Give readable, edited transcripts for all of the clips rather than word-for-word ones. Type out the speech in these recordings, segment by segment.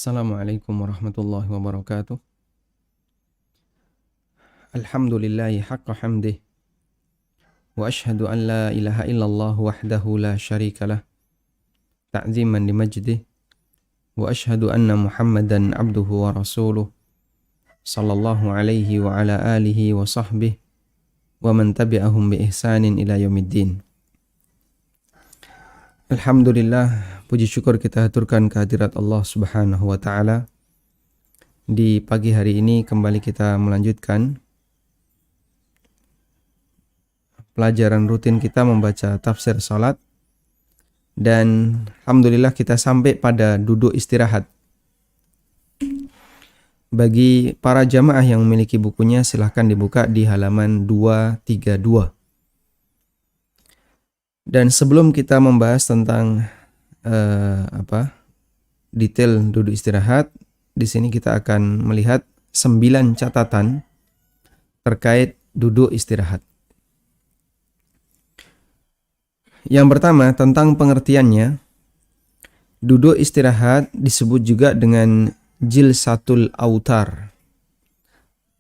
Assalamualaikum warahmatullahi wabarakatuh. Alhamdulillahi haqqa hamdih. Wa ashhadu an la ilaha illallah wahdahu la syarika lah. Ta'ziman li majdih. Wa ashhadu anna Muhammadan abduhu wa rasuluh. Sallallahu alaihi wa ala alihi wa sahbihi. Wa man tabi'ahum bi ihsanin ila yaumiddin. Alhamdulillah, puji syukur kita haturkan kehadirat Allah Subhanahu wa taala. Di pagi hari ini kembali kita melanjutkan pelajaran rutin kita membaca tafsir salat, dan alhamdulillah kita sampai pada duduk istirahat. Bagi para jamaah yang memiliki bukunya, silahkan dibuka di halaman 232. Dan sebelum kita membahas tentang detail duduk istirahat, di sini kita akan melihat 9 catatan terkait duduk istirahat. Yang pertama, tentang pengertiannya, duduk istirahat disebut juga dengan jilsatul autar.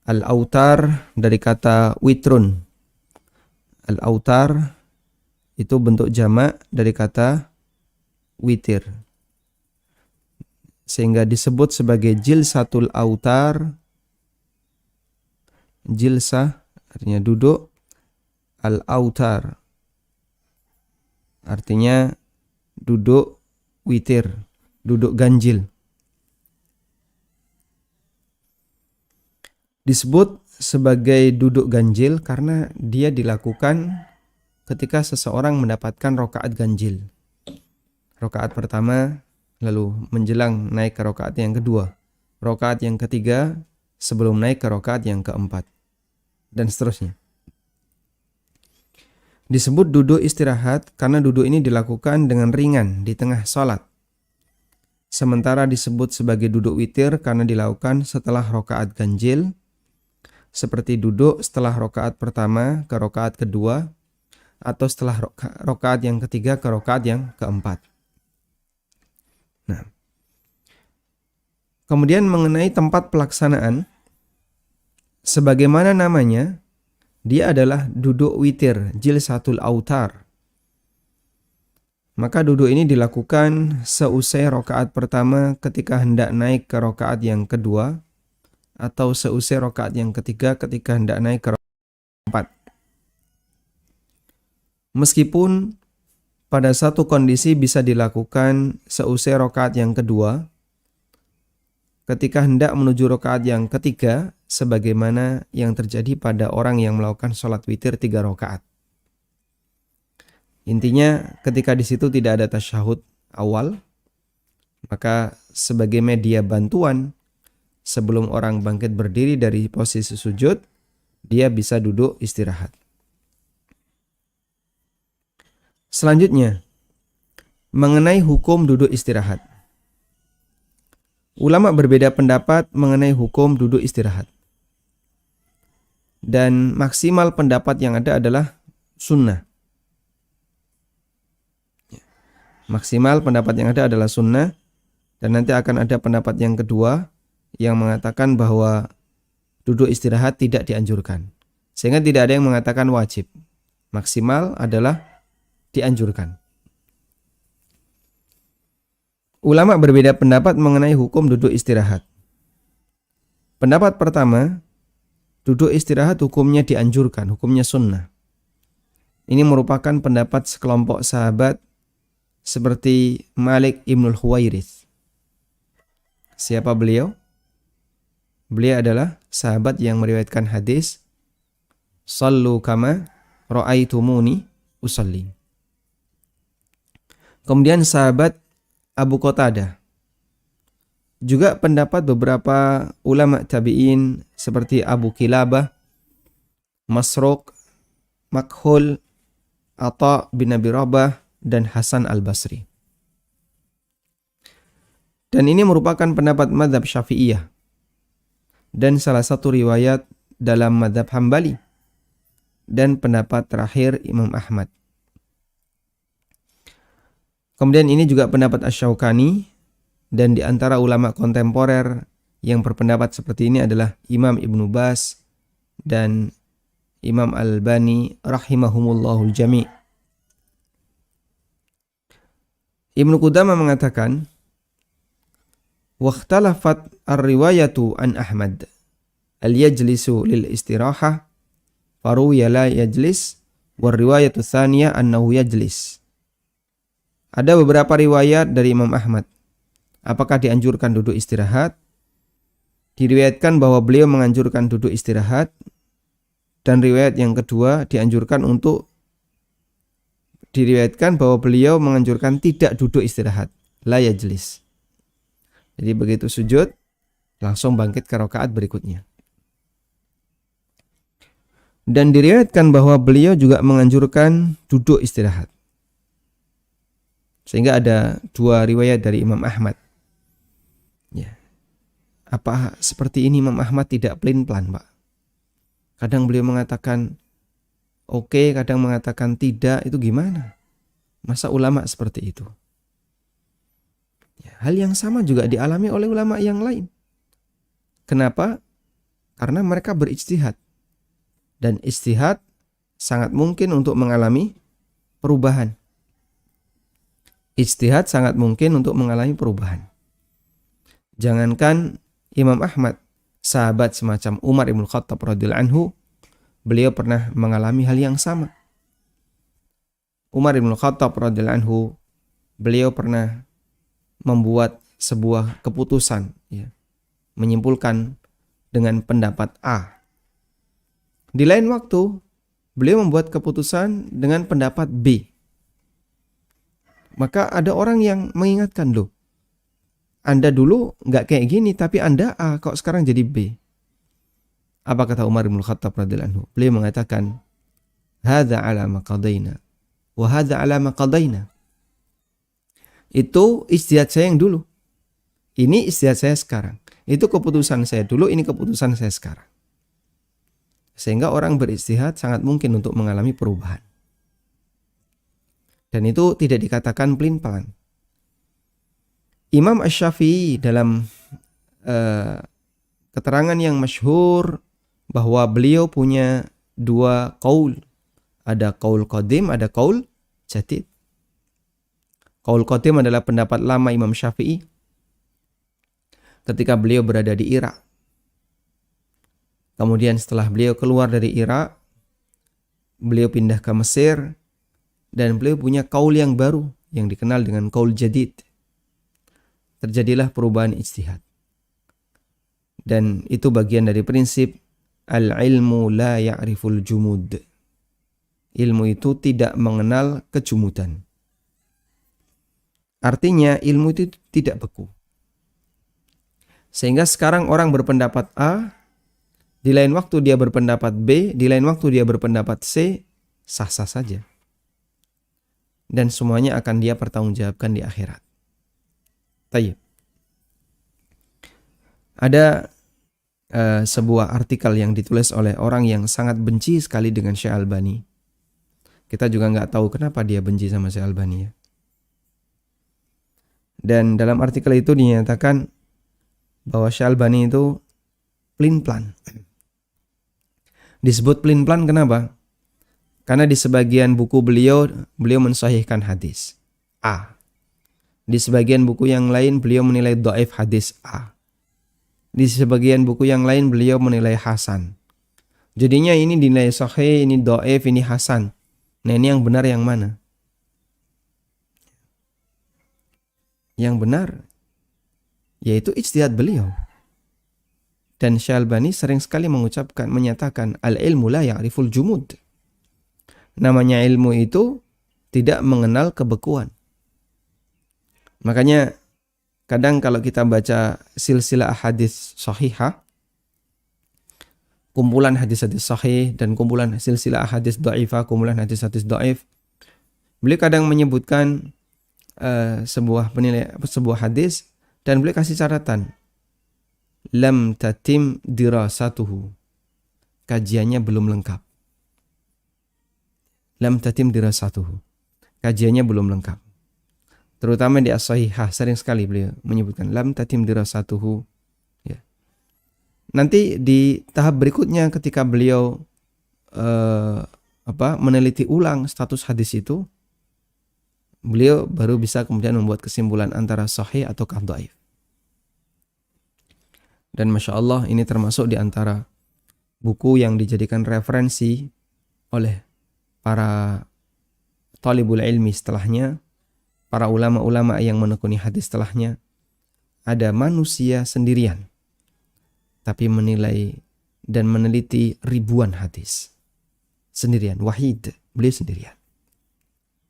Al-autar dari kata witrun. Al-autar itu bentuk jamak dari kata witir, sehingga disebut sebagai jilsatul autar. Jilsah artinya duduk, al-autar artinya duduk witir, duduk ganjil. Disebut sebagai duduk ganjil karena dia dilakukan ketika seseorang mendapatkan rokaat ganjil. Rokaat pertama, lalu menjelang naik ke rokaat yang kedua. Rokaat yang ketiga, sebelum naik ke rokaat yang keempat. Dan seterusnya. Disebut duduk istirahat karena duduk ini dilakukan dengan ringan di tengah salat. Sementara disebut sebagai duduk witir karena dilakukan setelah rokaat ganjil, seperti duduk setelah rokaat pertama ke rokaat kedua, atau setelah rokaat yang ketiga ke rokaat yang keempat. Nah, kemudian mengenai tempat pelaksanaan, sebagaimana namanya, dia adalah duduk witir, jilsatul autar. Maka duduk ini dilakukan seusai rokaat pertama ketika hendak naik ke rokaat yang kedua, atau seusai rokaat yang ketiga ketika hendak naik ke rokaat keempat. Meskipun pada satu kondisi bisa dilakukan seusai rokaat yang kedua, ketika hendak menuju rokaat yang ketiga, sebagaimana yang terjadi pada orang yang melakukan sholat witir 3 rokaat. Intinya, ketika di situ tidak ada tasyahud awal, maka sebagai media bantuan, sebelum orang bangkit berdiri dari posisi sujud, dia bisa duduk istirahat. Selanjutnya, mengenai hukum duduk istirahat. Ulama berbeda pendapat mengenai hukum duduk istirahat. Dan maksimal pendapat yang ada adalah sunnah. Maksimal pendapat yang ada adalah sunnah. Dan nanti akan ada pendapat yang kedua yang mengatakan bahwa duduk istirahat tidak dianjurkan. Sehingga tidak ada yang mengatakan wajib. Maksimal adalah dianjurkan. Ulama berbeda pendapat mengenai hukum duduk istirahat. Pendapat pertama, duduk istirahat hukumnya dianjurkan, hukumnya sunnah. Ini merupakan pendapat sekelompok sahabat seperti Malik Ibnul Huwairits. Siapa beliau? Beliau adalah sahabat yang meriwayatkan hadis Sallu kama ra'aitumuni usalli. Kemudian sahabat Abu Qatadah. Juga pendapat beberapa ulama tabi'in seperti Abu Kilabah, Masruq, Makhul, Atha bin Abi Rabah, dan Hasan al-Basri. Dan ini merupakan pendapat mazhab Syafi'iyah dan salah satu riwayat dalam mazhab Hambali dan pendapat terakhir Imam Ahmad. Kemudian ini juga pendapat Asy-Syaukani Dan di antara ulama kontemporer yang berpendapat seperti ini adalah Imam Ibnu Baz dan Imam Al-Albani rahimahumullahul jami'. Ibnu Qudamah mengatakan, "Wakhtalafat ar-riwayatu an Ahmad al-yajlisu lil istirahah faruya la yajlis war riwayatu tsaniyah annahu yajlis." Ada beberapa riwayat dari Imam Ahmad. Apakah dianjurkan duduk istirahat? Diriwayatkan bahwa beliau menganjurkan duduk istirahat. Dan riwayat yang kedua diriwayatkan bahwa beliau menganjurkan tidak duduk istirahat. La yajlis. Jadi begitu sujud, langsung bangkit ke rakaat berikutnya. Dan diriwayatkan bahwa beliau juga menganjurkan duduk istirahat. Sehingga ada dua riwayat dari Imam Ahmad. Ya. Apa seperti ini Imam Ahmad tidak pelin-pelan, Pak? Kadang beliau mengatakan oke, kadang mengatakan tidak, itu gimana? Masa ulama seperti itu? Ya, hal yang sama juga dialami oleh ulama yang lain. Kenapa? Karena mereka berijtihad. Dan ijtihad sangat mungkin untuk mengalami perubahan. Ijtihad sangat mungkin untuk mengalami perubahan. Jangankan Imam Ahmad, sahabat semacam Umar Ibn Khattab radhiyallahu anhu, beliau pernah mengalami hal yang sama. Umar Ibn Khattab radhiyallahu anhu, beliau pernah membuat sebuah keputusan, ya, menyimpulkan dengan pendapat A. Di lain waktu, beliau membuat keputusan dengan pendapat B. Maka ada orang yang mengingatkan, loh, Anda dulu nggak kayak gini, tapi Anda A, kok sekarang jadi B. Apa kata Umar bin Khattab radhiyallahu anhu? Beliau mengatakan, "Hadza ala ma qadaina wa hadza ala ma qadaina." Itu ijtihad saya yang dulu. Ini ijtihad saya sekarang. Itu keputusan saya dulu, ini keputusan saya sekarang. Sehingga orang berijtihad sangat mungkin untuk mengalami perubahan. Dan itu tidak dikatakan pelin-pelan. Imam Asy-Syafi'i dalam keterangan yang masyhur bahwa beliau punya dua qaul. Ada qaul qadim, ada qaul jadid. Qaul qadim adalah pendapat lama Imam Syafi'i ketika beliau berada di Irak. Kemudian setelah beliau keluar dari Irak, beliau pindah ke Mesir dan beliau punya qaul yang baru yang dikenal dengan qaul jadid. Terjadilah perubahan ijtihad. Dan itu bagian dari prinsip al-ilmu la ya'riful jumud. Ilmu itu tidak mengenal kejumudan. Artinya ilmu itu tidak beku. Sehingga sekarang orang berpendapat A, di lain waktu dia berpendapat B, di lain waktu dia berpendapat C, sah-sah saja. Dan semuanya akan dia pertanggungjawabkan di akhirat. Tayyib. Ada sebuah artikel yang ditulis oleh orang yang sangat benci sekali dengan Syekh Albani. Kita juga nggak tahu kenapa dia benci sama Syekh Albani, ya. Dan dalam artikel itu dinyatakan bahwa Syekh Albani itu pelin-pelan. Disebut pelin-pelan kenapa? Karena di sebagian buku beliau mensahihkan hadis A. Di sebagian buku yang lain beliau menilai dhaif hadis A. Di sebagian buku yang lain beliau menilai hasan. Jadinya ini dinilai sahih, ini dhaif, ini hasan. Nah, ini yang benar yang mana? Yang benar yaitu ijtihad beliau. Dan Syekh Albani sering sekali menyatakan al-ilmu la ya'riful jumud. Namanya ilmu itu tidak mengenal kebekuan. Makanya kadang kalau kita baca silsilah hadis sahihah, kumpulan hadis-hadis sahih dan kumpulan silsilah hadis dhaifah, kumpulan hadis-hadis dhaif, beliau kadang menyebutkan sebuah hadis dan beliau kasih catatan, lam tatim dirasatuhu, kajiannya belum lengkap. Lam tatim dirasatuhu, kajiannya belum lengkap. Terutama di As-Sahihah sering sekali beliau menyebutkan lam tatim dirasatuhu. Ya. Nanti di tahap berikutnya ketika beliau meneliti ulang status hadis itu, beliau baru bisa kemudian membuat kesimpulan antara sahih atau dhaif. Dan Masya Allah ini termasuk di antara buku yang dijadikan referensi oleh para talibul ilmi setelahnya, para ulama-ulama yang menekuni hadis setelahnya. Ada manusia sendirian, tapi menilai dan meneliti ribuan hadis. Sendirian, wahid, beliau sendirian.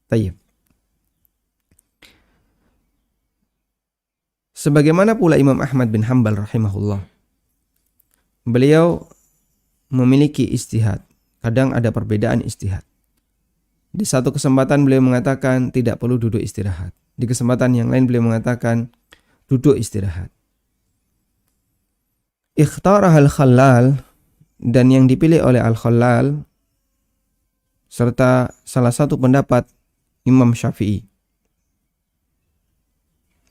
Tayyib. Sebagaimana pula Imam Ahmad bin Hanbal rahimahullah. Beliau memiliki ijtihad. Kadang ada perbedaan ijtihad. Di satu kesempatan beliau mengatakan tidak perlu duduk istirahat. Di kesempatan yang lain beliau mengatakan duduk istirahat. Ikhtarah al-Khallal, dan yang dipilih oleh al-Khallal serta salah satu pendapat Imam Syafi'i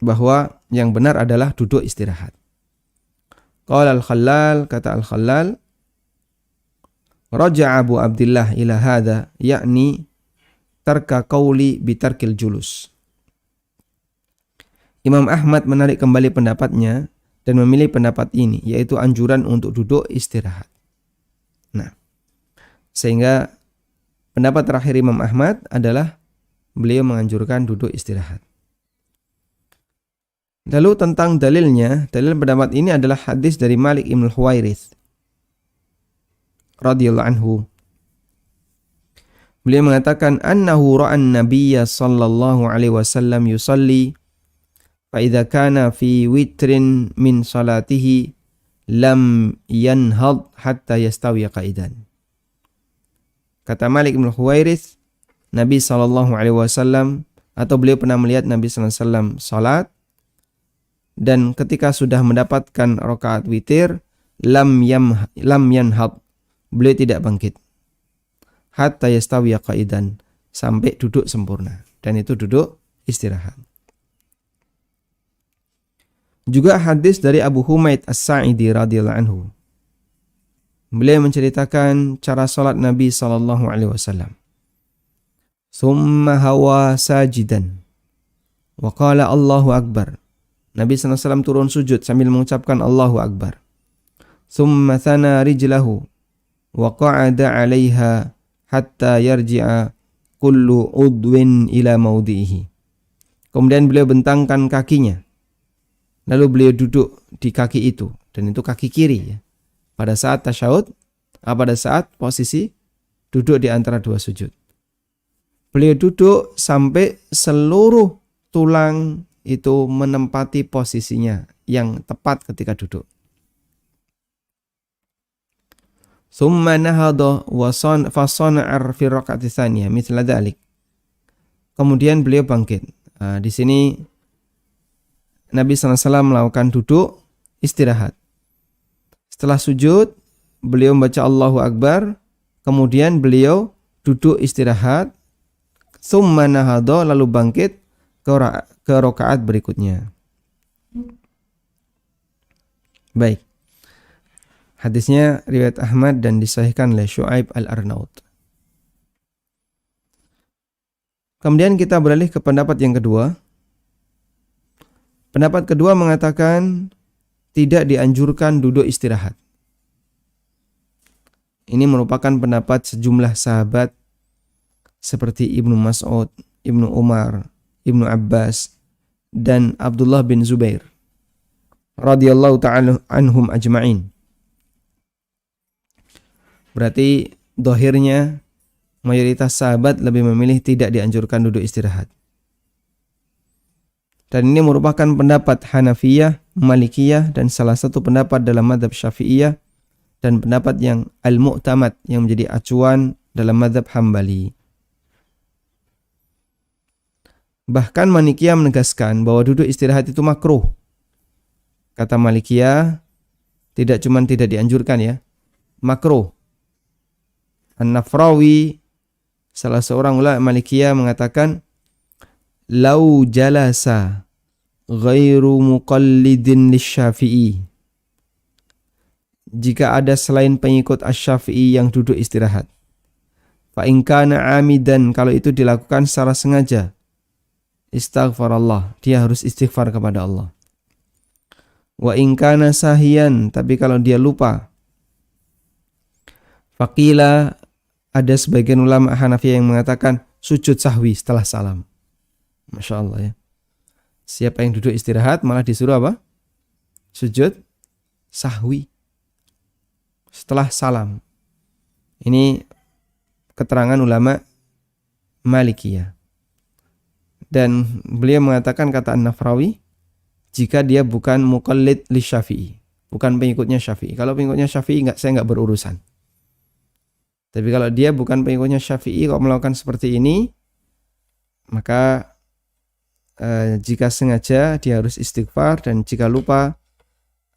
bahwa yang benar adalah duduk istirahat. Qala al-Khallal, kata al-Khallal, raja'a Abu Abdillah ila hadha, yakni tarka qawli bitarkil julus. Imam Ahmad menarik kembali pendapatnya dan memilih pendapat ini, yaitu anjuran untuk duduk istirahat. Nah, sehingga pendapat terakhir Imam Ahmad adalah beliau menganjurkan duduk istirahat. Lalu tentang dalilnya, dalil pendapat ini adalah hadis dari Malik ibn Huwairits radhiyallahu anhu. Beliau mengatakan annahu ra'an nabiyya sallallahu alaihi wasallam yusalli fa idza kana fi witrin min salatihi lam yanhad hatta yastawi qa'idan. Kata Malik ibn Huwairits, Nabi sallallahu alaihi wasallam, atau beliau pernah melihat Nabi sallallahu alaihi wasallam salat, dan ketika sudah mendapatkan rakaat witir, lam yanhad, beliau tidak bangkit, hatta yastawiya qa'idan, sampai duduk sempurna, dan itu duduk istirahat. Juga hadis dari Abu Humaid As-Sa'idi radhiyallahu anhu. Beliau menceritakan cara salat Nabi sallallahu alaihi wasallam. Tsumma hawa sajidan wa qala Allahu akbar. Nabi SAW turun sujud sambil mengucapkan Allahu Akbar. Thumma thana rijlahu wa qa'ada 'alaiha hatta yarji'a kullu udwin ila maudhihi. Kemudian beliau bentangkan kakinya. Lalu beliau duduk di kaki itu, dan itu kaki kiri ya. Pada saat tasyahud, pada saat posisi duduk di antara dua sujud. Beliau duduk sampai seluruh tulang itu menempati posisinya yang tepat ketika duduk. Tsumma nahadha wa fasana'a fi raka'ati tsaniyah mithla dzalik. Kemudian beliau bangkit. Di sini Nabi SAW melakukan duduk istirahat. Setelah sujud, beliau membaca Allahu Akbar, kemudian beliau duduk istirahat. Tsumma nahadha, lalu bangkit ke rakaat berikutnya. Baik. Hadisnya riwayat Ahmad dan disahihkan oleh Syu'aib al-Arnaud. Kemudian kita beralih ke pendapat yang kedua. Pendapat kedua mengatakan tidak dianjurkan duduk istirahat. Ini merupakan pendapat sejumlah sahabat seperti Ibnu Mas'ud, Ibnu Umar, Ibnu Abbas, dan Abdullah bin Zubair radhiyallahu ta'ala anhum ajma'in. Berarti dohirnya mayoritas sahabat lebih memilih tidak dianjurkan duduk istirahat. Dan ini merupakan pendapat Hanafiyah, Malikiyah, dan salah satu pendapat dalam mazhab Syafi'iyah, dan pendapat yang al-mu'tamad yang menjadi acuan dalam mazhab Hambali. Bahkan Malikiyah menegaskan bahwa duduk istirahat itu makruh. Kata Malikiyah, tidak cuma tidak dianjurkan ya, makruh. An-Nafrawi, salah seorang ulama Malikiyah, mengatakan lau jalasa ghairu muqallidin lisyafi'i. Jika ada selain pengikut asy-Syafi'i yang duduk istirahat. Fa in kana amidan, kalau itu dilakukan secara sengaja, istaghfarallah, dia harus istighfar kepada Allah. Wa in kana sahiyan, tapi kalau dia lupa. Faqila, ada sebagian ulama Hanafi yang mengatakan sujud sahwi setelah salam. Masya Allah ya. Siapa yang duduk istirahat malah disuruh apa? Sujud sahwi setelah salam. Ini keterangan ulama Malikiyah. Dan beliau mengatakan, kata An-Nafrawi, jika dia bukan muqallid li Syafi'i, bukan pengikutnya Syafi'i. Kalau pengikutnya Syafi'i saya enggak berurusan. Tapi kalau dia bukan pengikutnya Syafi'i kok melakukan seperti ini, maka jika sengaja dia harus istighfar, dan jika lupa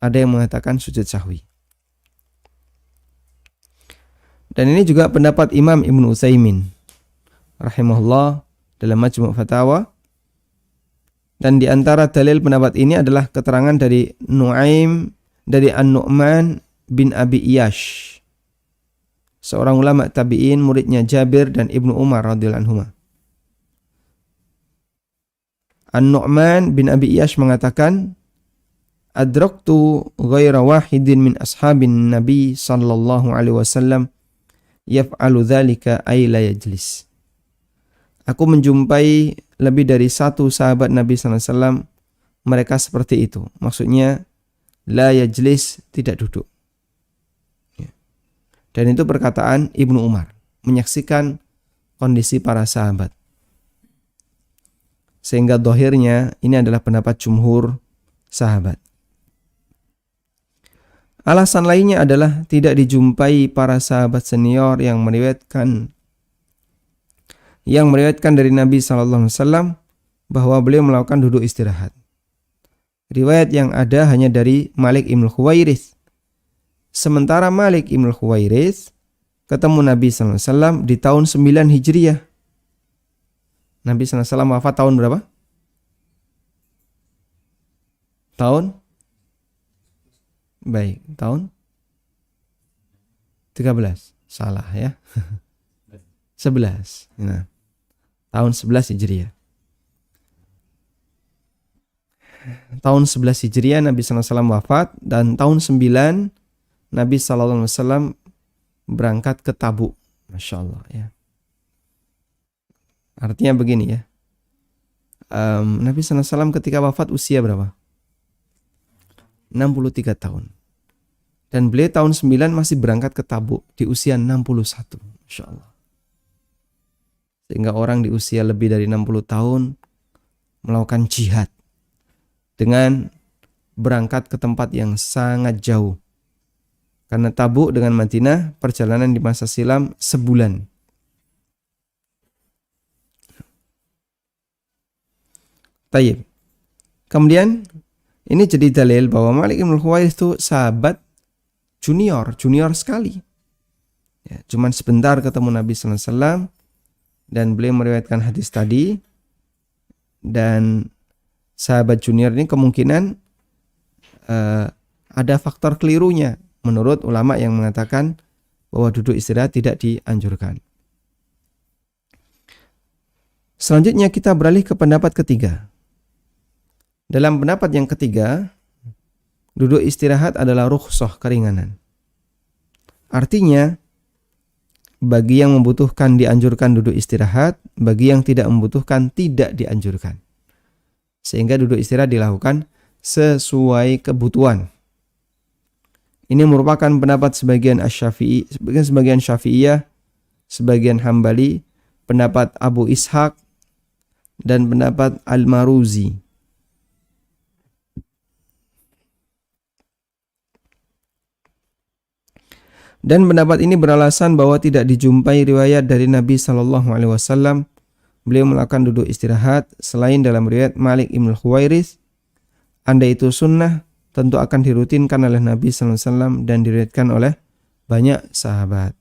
ada yang mengatakan sujud sahwi. Dan ini juga pendapat Imam Ibnu Utsaimin rahimahullah dalam Majmu' Fatawa. Dan di antara dalil pendapat ini adalah keterangan dari An-Nu'man bin Abi Iyash, seorang ulama tabi'in, muridnya Jabir dan Ibnu Umar radhiyallahu anhuma. An-Nu'man bin Abi Iyash mengatakan, adraktu ghaira wahidin min ashabin Nabi sallallahu alaihi wasallam yaf'alu dzalika ay la yajlis. Aku menjumpai lebih dari satu sahabat Nabi sallallahu alaihi wasallam mereka seperti itu. Maksudnya la yajlis, tidak duduk. Dan itu perkataan Ibnu Umar, menyaksikan kondisi para sahabat. Sehingga dhahirnya ini adalah pendapat jumhur sahabat. Alasan lainnya adalah tidak dijumpai para sahabat senior yang meriwayatkan dari Nabi SAW bahwa beliau melakukan duduk istirahat. Riwayat yang ada hanya dari Malik Ibn Khuwairits. Sementara Malik Ibn Khuwairits ketemu Nabi SAW di tahun 9 Hijriah. Nabi SAW wafat tahun berapa? Tahun 13. Salah ya. 11. Nah, tahun 11 Hijriah. Tahun 11 Hijriah Nabi SAW wafat, dan tahun 9 Nabi SAW berangkat ke Tabuk. Masya Allah ya. Artinya begini ya. Nabi SAW ketika wafat usia berapa? 63 tahun. Dan beliau tahun 9 masih berangkat ke Tabuk di usia 61. Masya Allah. Sehingga orang di usia lebih dari 60 tahun melakukan jihad dengan berangkat ke tempat yang sangat jauh. Karena Tabuk dengan Madinah perjalanan di masa silam sebulan. Tayyib. Kemudian ini jadi dalil bahwa Malik Ibn Khuwairits itu sahabat junior sekali. Ya, cuman sebentar ketemu Nabi sallallahu alaihi wasallam dan beliau meriwayatkan hadis tadi. Dan sahabat junior ini kemungkinan ada faktor kelirunya menurut ulama yang mengatakan bahwa duduk istirahat tidak dianjurkan. Selanjutnya kita beralih ke pendapat ketiga. Dalam pendapat yang ketiga, duduk istirahat adalah rukhsah, keringanan. Artinya, bagi yang membutuhkan dianjurkan duduk istirahat, bagi yang tidak membutuhkan tidak dianjurkan. Sehingga duduk istirahat dilakukan sesuai kebutuhan. Ini merupakan pendapat sebagian Asy-Syafi'i, sebagian Syafi'iyah, sebagian Hambali, pendapat Abu Ishaq, dan pendapat Al-Maruzi. Dan pendapat ini beralasan bahwa tidak dijumpai riwayat dari Nabi SAW beliau melakukan duduk istirahat selain dalam riwayat Malik Ibn Khuwairits. Andai itu sunnah, tentu akan dirutinkan oleh Nabi SAW dan diriwayatkan oleh banyak sahabat.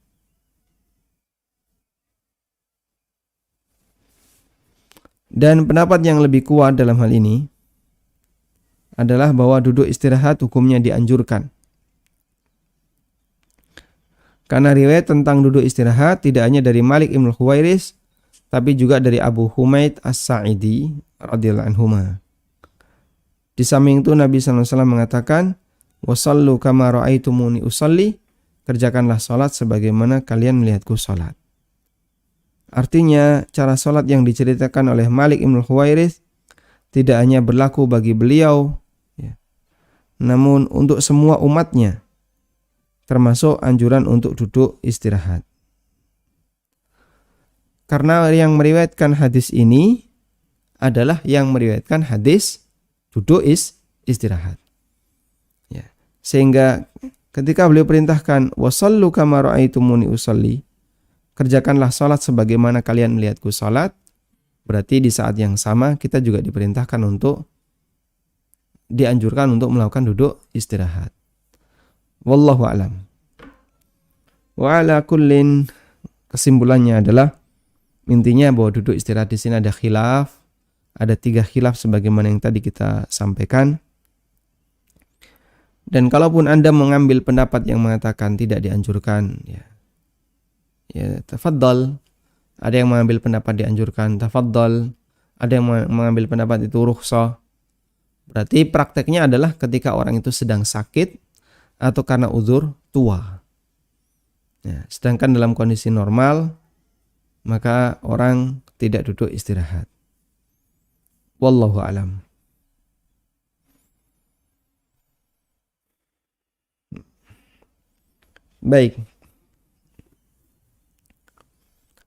Dan pendapat yang lebih kuat dalam hal ini adalah bahwa duduk istirahat hukumnya dianjurkan. Karena riwayat tentang duduk istirahat tidak hanya dari Malik Ibn Khuwairis, tapi juga dari Abu Humaid As-Sa'idi radhiyallahu anhuma. Di samping itu Nabi SAW mengatakan, "Wasallu kama ra'aitumuni usalli," kerjakanlah salat sebagaimana kalian melihatku salat. Artinya, cara salat yang diceritakan oleh Malik Ibn Khuwairis tidak hanya berlaku bagi beliau, ya, namun untuk semua umatnya, termasuk anjuran untuk duduk istirahat. Karena yang meriwayatkan hadis ini adalah yang meriwayatkan hadis duduk istirahat. Ya. Sehingga ketika beliau perintahkan wasallu kama ra'aitumuni usalli, kerjakanlah salat sebagaimana kalian melihatku salat, berarti di saat yang sama kita juga diperintahkan untuk dianjurkan untuk melakukan duduk istirahat. Wallahu a'lam. Wa ala kullin, kesimpulannya adalah intinya bahwa duduk istirahat di sini ada khilaf, ada 3 khilaf sebagaimana yang tadi kita sampaikan. Dan kalaupun Anda mengambil pendapat yang mengatakan tidak dianjurkan, ya tafaddal. Ada yang mengambil pendapat dianjurkan, tafaddal. Ada yang mengambil pendapat itu rukhsah. Berarti prakteknya adalah ketika orang itu sedang sakit atau karena uzur tua. Ya, sedangkan dalam kondisi normal, maka orang tidak duduk istirahat. Wallahu a'lam. Baik.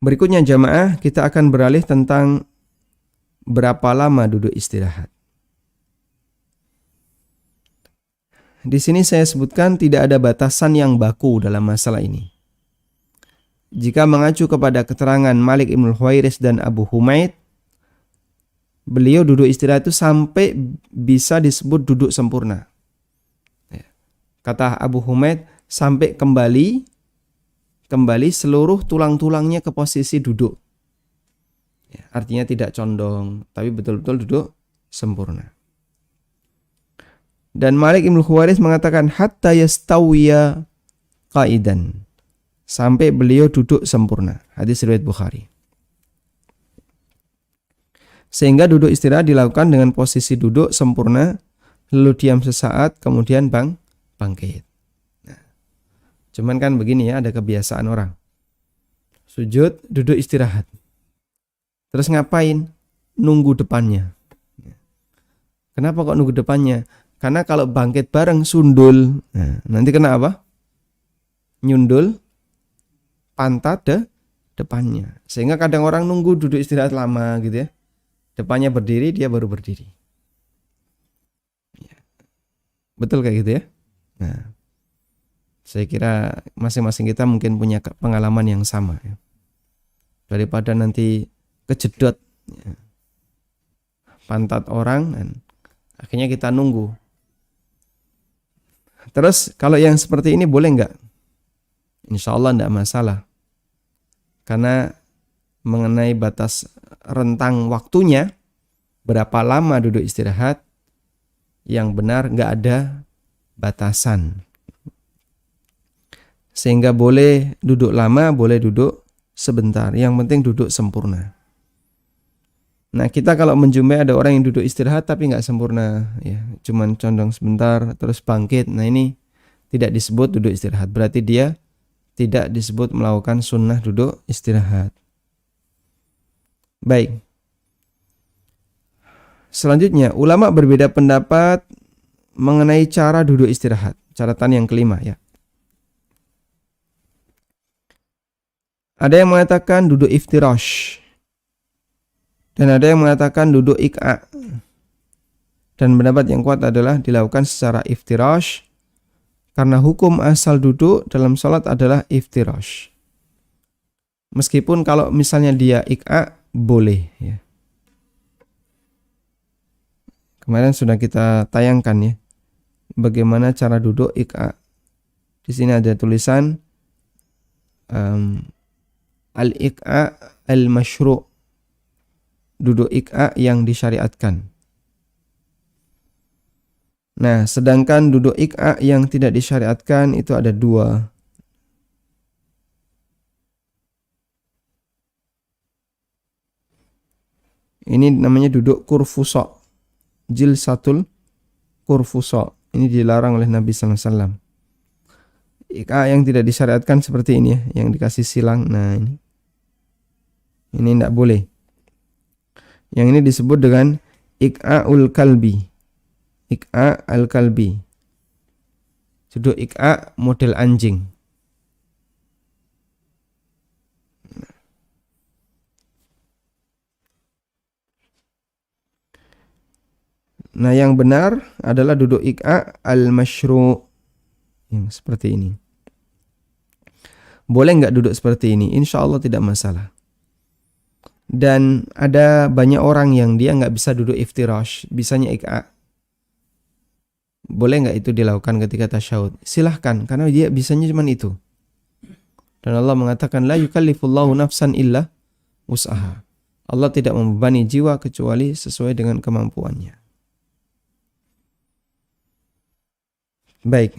Berikutnya jamaah, kita akan beralih tentang berapa lama duduk istirahat. Di sini saya sebutkan tidak ada batasan yang baku dalam masalah ini. Jika mengacu kepada keterangan Malik Ibn Khuwairis dan Abu Humaid, beliau duduk istirahat itu sampai bisa disebut duduk sempurna. Kata Abu Humaid, sampai kembali seluruh tulang-tulangnya ke posisi duduk. Ya, artinya tidak condong, tapi betul-betul duduk sempurna. Dan Malik Ibn Khuwairis mengatakan hatta yastawiya qaidan, sampai beliau duduk sempurna. Hadis riwayat Bukhari. Sehingga duduk istirahat dilakukan dengan posisi duduk sempurna, lalu diam sesaat, kemudian bangkit. Cuman kan begini ya, ada kebiasaan orang. Sujud, duduk istirahat. Terus ngapain? Nunggu depannya. Kenapa kok nunggu depannya? Karena kalau bangkit bareng sundul, nanti kena apa? Nyundul pantat depannya. Sehingga kadang orang nunggu duduk istirahat lama gitu ya. Depannya berdiri, dia baru berdiri. Betul kayak gitu ya? Nah, saya kira masing-masing kita mungkin punya pengalaman yang sama ya. Daripada nanti kejedot ya, pantat orang dan akhirnya kita nunggu. Terus kalau yang seperti ini boleh nggak? Insya Allah nggak masalah. Karena mengenai batas rentang waktunya, berapa lama duduk istirahat, yang benar nggak ada batasan. Sehingga boleh duduk lama, boleh duduk sebentar. Yang penting duduk sempurna. Nah, kita kalau menjumpai ada orang yang duduk istirahat tapi nggak sempurna, ya, cuman condong sebentar terus bangkit. Nah, ini tidak disebut duduk istirahat. Berarti dia tidak disebut melakukan sunnah duduk istirahat. Baik. Selanjutnya, ulama berbeda pendapat mengenai cara duduk istirahat. Catatan yang kelima ya. Ada yang mengatakan duduk iftirash. Dan ada yang mengatakan duduk ik'a. Dan pendapat yang kuat adalah dilakukan secara iftirash. Karena hukum asal duduk dalam sholat adalah iftirash. Meskipun kalau misalnya dia ik'a, boleh ya. Kemarin sudah kita tayangkan ya. Bagaimana cara duduk ik'a. Di sini ada tulisan al-ik'a al-masyru'. duduk iqa yang disyariatkan. Nah, sedangkan duduk iqa yang tidak disyariatkan itu ada 2. Ini namanya duduk kurfusa, jilsatul kurfusa. Ini dilarang oleh Nabi sallallahu alaihi wasallam. Iqa yang tidak disyariatkan seperti ini ya, yang dikasih silang. Nah, ini tidak boleh. Yang ini disebut dengan iqa'ul kalbi. Iqa al-kalbi. Duduk iqa model anjing. Nah, yang benar adalah duduk iqa al-masyru'. Yang seperti ini. Boleh nggak duduk seperti ini? Insya Allah tidak masalah. Dan ada banyak orang yang dia nggak bisa duduk iftirash, bisanya iqa. Boleh nggak itu dilakukan ketika tasyahud? Silahkan, karena dia bisanya cuma itu. Dan Allah mengatakan, la yukallifullahu nafsan illa wus'aha. Allah tidak membebani jiwa kecuali sesuai dengan kemampuannya. Baik.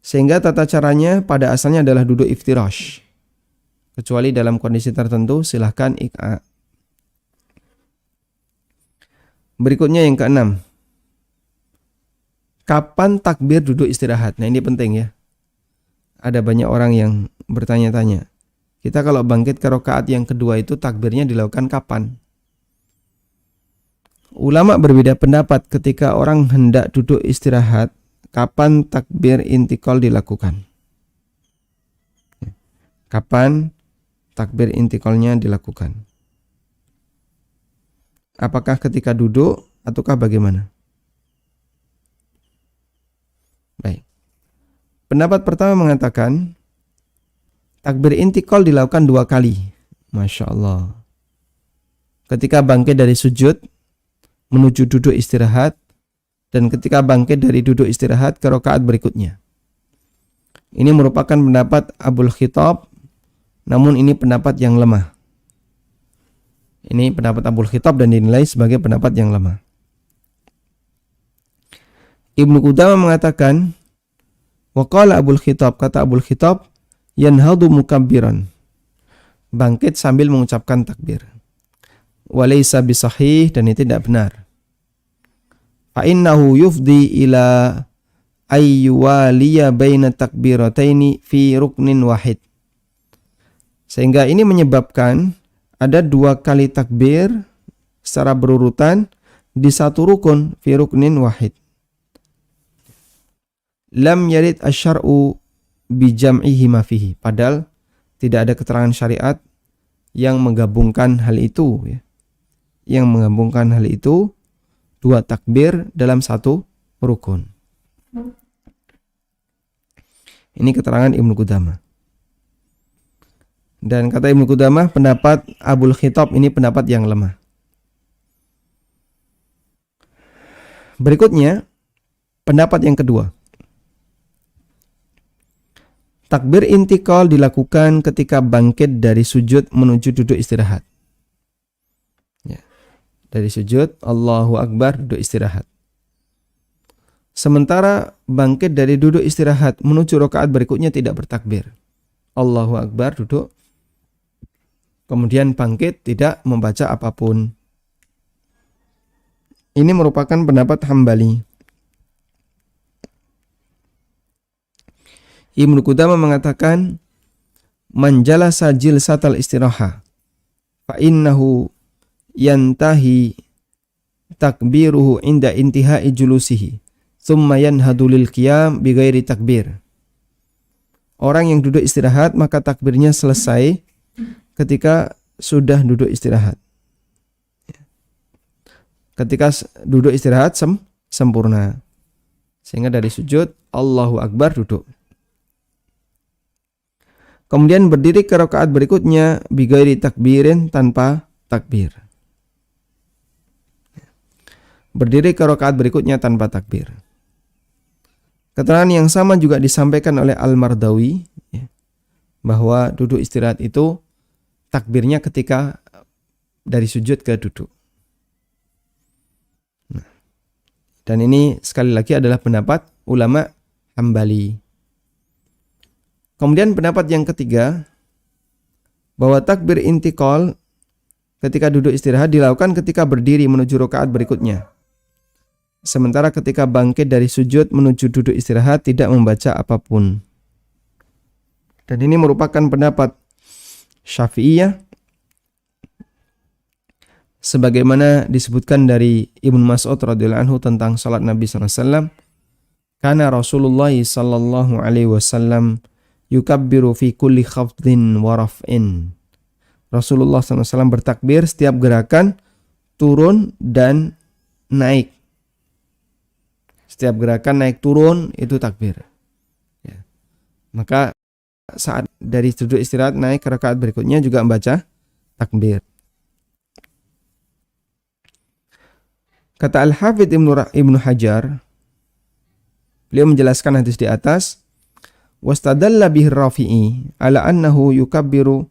Sehingga tata caranya pada asalnya adalah duduk iftirash. Kecuali dalam kondisi tertentu, silahkan iqa. Berikutnya yang keenam. Kapan takbir duduk istirahat? Nah, ini penting ya. Ada banyak orang yang bertanya-tanya. Kita kalau bangkit ke rakaat yang kedua itu takbirnya dilakukan kapan? Ulama berbeda pendapat ketika orang hendak duduk istirahat, kapan takbir intikal dilakukan? Kapan takbir intikalnya dilakukan? Apakah ketika duduk ataukah bagaimana? Baik. Pendapat pertama mengatakan takbir intikal dilakukan 2 kali. Masya Allah. Ketika bangkit dari sujud menuju duduk istirahat, dan ketika bangkit dari duduk istirahat ke rakaat berikutnya. Ini merupakan pendapat Abul Khitab, namun ini pendapat yang lemah. Ini pendapat Abul Khitab dan dinilai sebagai pendapat yang lemah. Ibnu Qudamah mengatakan, waqala Abul Khitab, kata Abul Khitab, yanhadu mukabbiran, bangkit sambil mengucapkan takbir. Walaysa bisahih, dan itu tidak benar. Fa innahu yufdi ila ayyuwaliya baina takbirataini fi ruknin wahid. Sehingga ini menyebabkan ada 2 kali takbir secara berurutan di satu rukun fi ruknin wahid. Lam yarid asy-syar'u bi jam'ihi ma fihi. Padahal tidak ada keterangan syariat yang menggabungkan hal itu ya. Yang menggabungkan hal itu 2 takbir dalam satu rukun. Ini keterangan Ibnu Qudamah. Dan kata Ibnu Qudamah, pendapat Abul Khitab ini pendapat yang lemah. Berikutnya, pendapat yang kedua. Takbir intikal dilakukan ketika bangkit dari sujud menuju duduk istirahat. Ya. Dari sujud, Allahu Akbar, duduk istirahat. Sementara bangkit dari duduk istirahat menuju rakaat berikutnya tidak bertakbir. Allahu Akbar, duduk. Kemudian bangkit, tidak membaca apapun. Ini merupakan pendapat Hambali. Ibnu Qudamah mengatakan, man jalasa jilsatal istiraha fa innahu yantahi takbiruhu inda intihai julusihi thumma yanhadu lil qiyam bighairi takbir. Orang yang duduk istirahat maka takbirnya selesai ketika sudah duduk istirahat. Ketika duduk istirahat sempurna. Sehingga dari sujud Allahu Akbar, duduk. Kemudian berdiri ke rakaat berikutnya bighairi takbirin, tanpa takbir. Berdiri ke rakaat berikutnya tanpa takbir. Keterangan yang sama juga disampaikan oleh Al-Mardawi, bahwa duduk istirahat itu takbirnya ketika dari sujud ke duduk. Nah, dan ini sekali lagi adalah pendapat ulama Hambali. Kemudian pendapat yang ketiga, bahwa takbir intikal ketika duduk istirahat dilakukan ketika berdiri menuju rakaat berikutnya. Sementara ketika bangkit dari sujud menuju duduk istirahat tidak membaca apapun. Dan ini merupakan pendapat Syafi'iyah sebagaimana disebutkan dari Ibnu Mas'ud radhiyallahu anhu tentang salat Nabi sallallahu alaihi wasallam. Kana Rasulullah sallallahu alaihi wasallam yukabbiru fi kulli khafdin wa raf'in. Rasulullah SAW bertakbir setiap gerakan turun dan naik. Setiap gerakan naik turun itu takbir. Ya. Maka saat dari sujud istirahat naik ke rakaat berikutnya juga membaca takbir. Kata Al-Hafidz Ibnu Hajar, beliau menjelaskan hadis di atas, wastadalla bihi Rafi'i ala annahu yukabbiru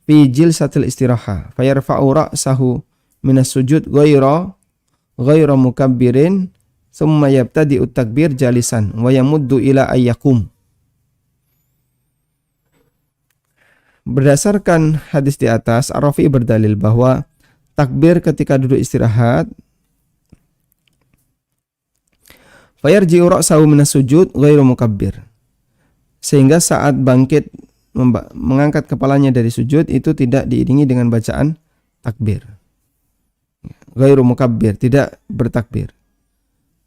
fi jilsatil istiraha fayarfa'u ra'sahu minas sujud ghayra mukabbirin thumma yabtadi'u takbir jalisan wa yamuddu ila ayyakum. Berdasarkan hadis di atas, Ar-Rafi'i berdalil bahwa takbir ketika duduk istirahat fayarji'u ra'sahu minas sujud ghayra mukabbir, sehingga saat bangkit mengangkat kepalanya dari sujud itu tidak diiringi dengan bacaan takbir. Ghairu mukabbir, tidak bertakbir.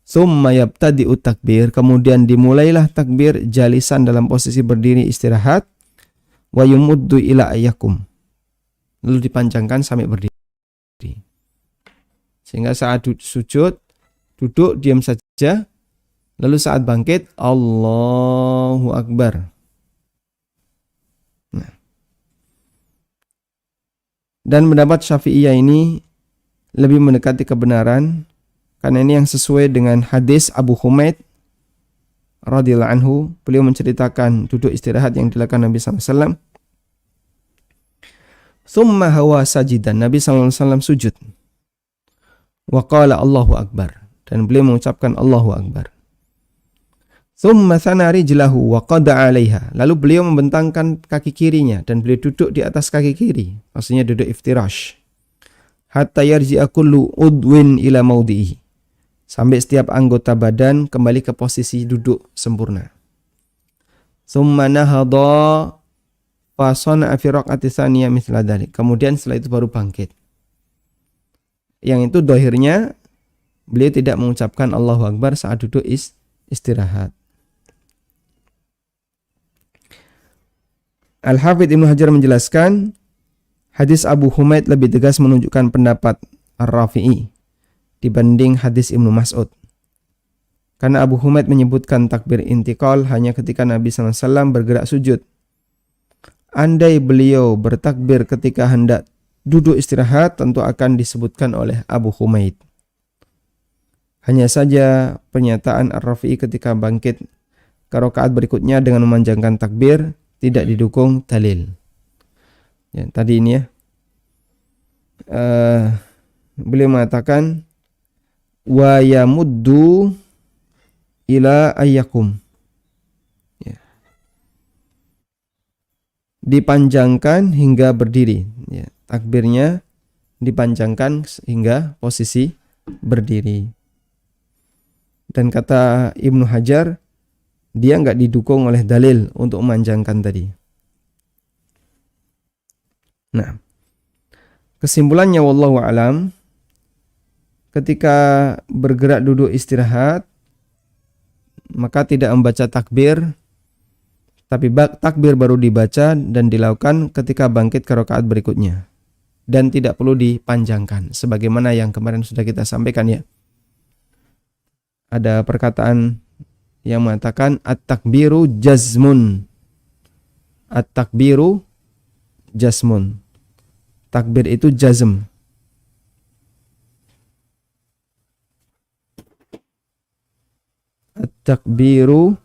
Summa yabtadi'u takbir, kemudian dimulailah takbir jalisan dalam posisi berdiri istirahat, wa yumuddu ila ayyakum, lalu dipanjangkan sampai berdiri. Sehingga saat sujud duduk diam saja, lalu saat bangkit Allahu Akbar. Nah. Dan pendapat Syafi'iyah ini lebih mendekati kebenaran karena ini yang sesuai dengan hadis Abu Humaid radhiyallahu anhu. Beliau menceritakan duduk istirahat yang dilakukan Nabi SAW. Thumma hawa sajidan, Nabi SAW sujud. Wa qala Allahu Akbar, dan beliau mengucapkan Allahu Akbar. Thumma thana rijlahu wa qada 'alaiha, lalu beliau membentangkan kaki kirinya dan beliau duduk di atas kaki kiri, maksudnya duduk iftirash. Hatta yarji'a kullu udwin ila maudhihi, sampai setiap anggota badan kembali ke posisi duduk sempurna. Thumma nahadha fa sana'a fi raq'ati tsaniyah mithla dzalik, kemudian setelah itu baru bangkit. Yang itu dohirnya beliau tidak mengucapkan Allahu Akbar saat duduk istirahat. Al-Hafidz Ibnu Hajar menjelaskan, hadis Abu Humaid lebih tegas menunjukkan pendapat Ar-Rafi'i dibanding hadis Ibnu Mas'ud. Karena Abu Humaid menyebutkan takbir intikal hanya ketika Nabi SAW bergerak sujud. Andai beliau bertakbir ketika hendak duduk istirahat, tentu akan disebutkan oleh Abu Humaid. Hanya saja pernyataan Ar-Rafi'i ketika bangkit ke rakaat berikutnya dengan memanjangkan takbir tidak didukung dalil. Ya, tadi ini ya, beliau mengatakan wa yamuddu ila ayyakum, ya, dipanjangkan hingga berdiri, ya, takbirnya dipanjangkan hingga posisi berdiri. Dan kata Ibnu Hajar, dia nggak didukung oleh dalil untuk memanjangkan tadi. Nah, kesimpulannya wallahu alam, ketika bergerak duduk istirahat maka tidak membaca takbir, tapi takbir baru dibaca dan dilakukan ketika bangkit ke rakaat berikutnya, dan tidak perlu dipanjangkan sebagaimana yang kemarin sudah kita sampaikan ya. Ada perkataan yang mengatakan at-takbiru jazmun. At-takbiru jazmun. Takbir itu jazm. At-takbiru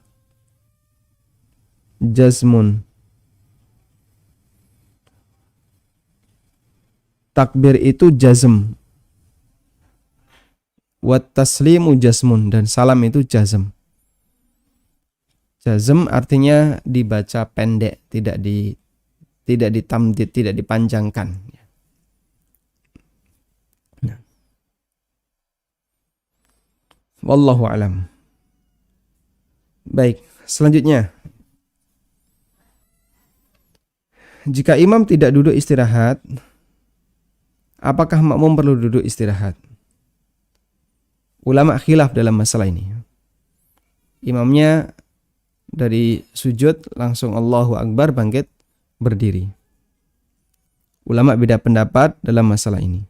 jazmun. takbir itu jazm. Wat taslimu jazmun, dan salam itu jazm. Jazm artinya dibaca pendek, tidak ditamdid, tidak dipanjangkan. Wallahu alam. Baik, selanjutnya. Jika imam tidak duduk istirahat, apakah makmum perlu duduk istirahat? Ulama khilaf dalam masalah ini. Imamnya dari sujud langsung Allahu Akbar bangkit berdiri. Ulama beda pendapat dalam masalah ini.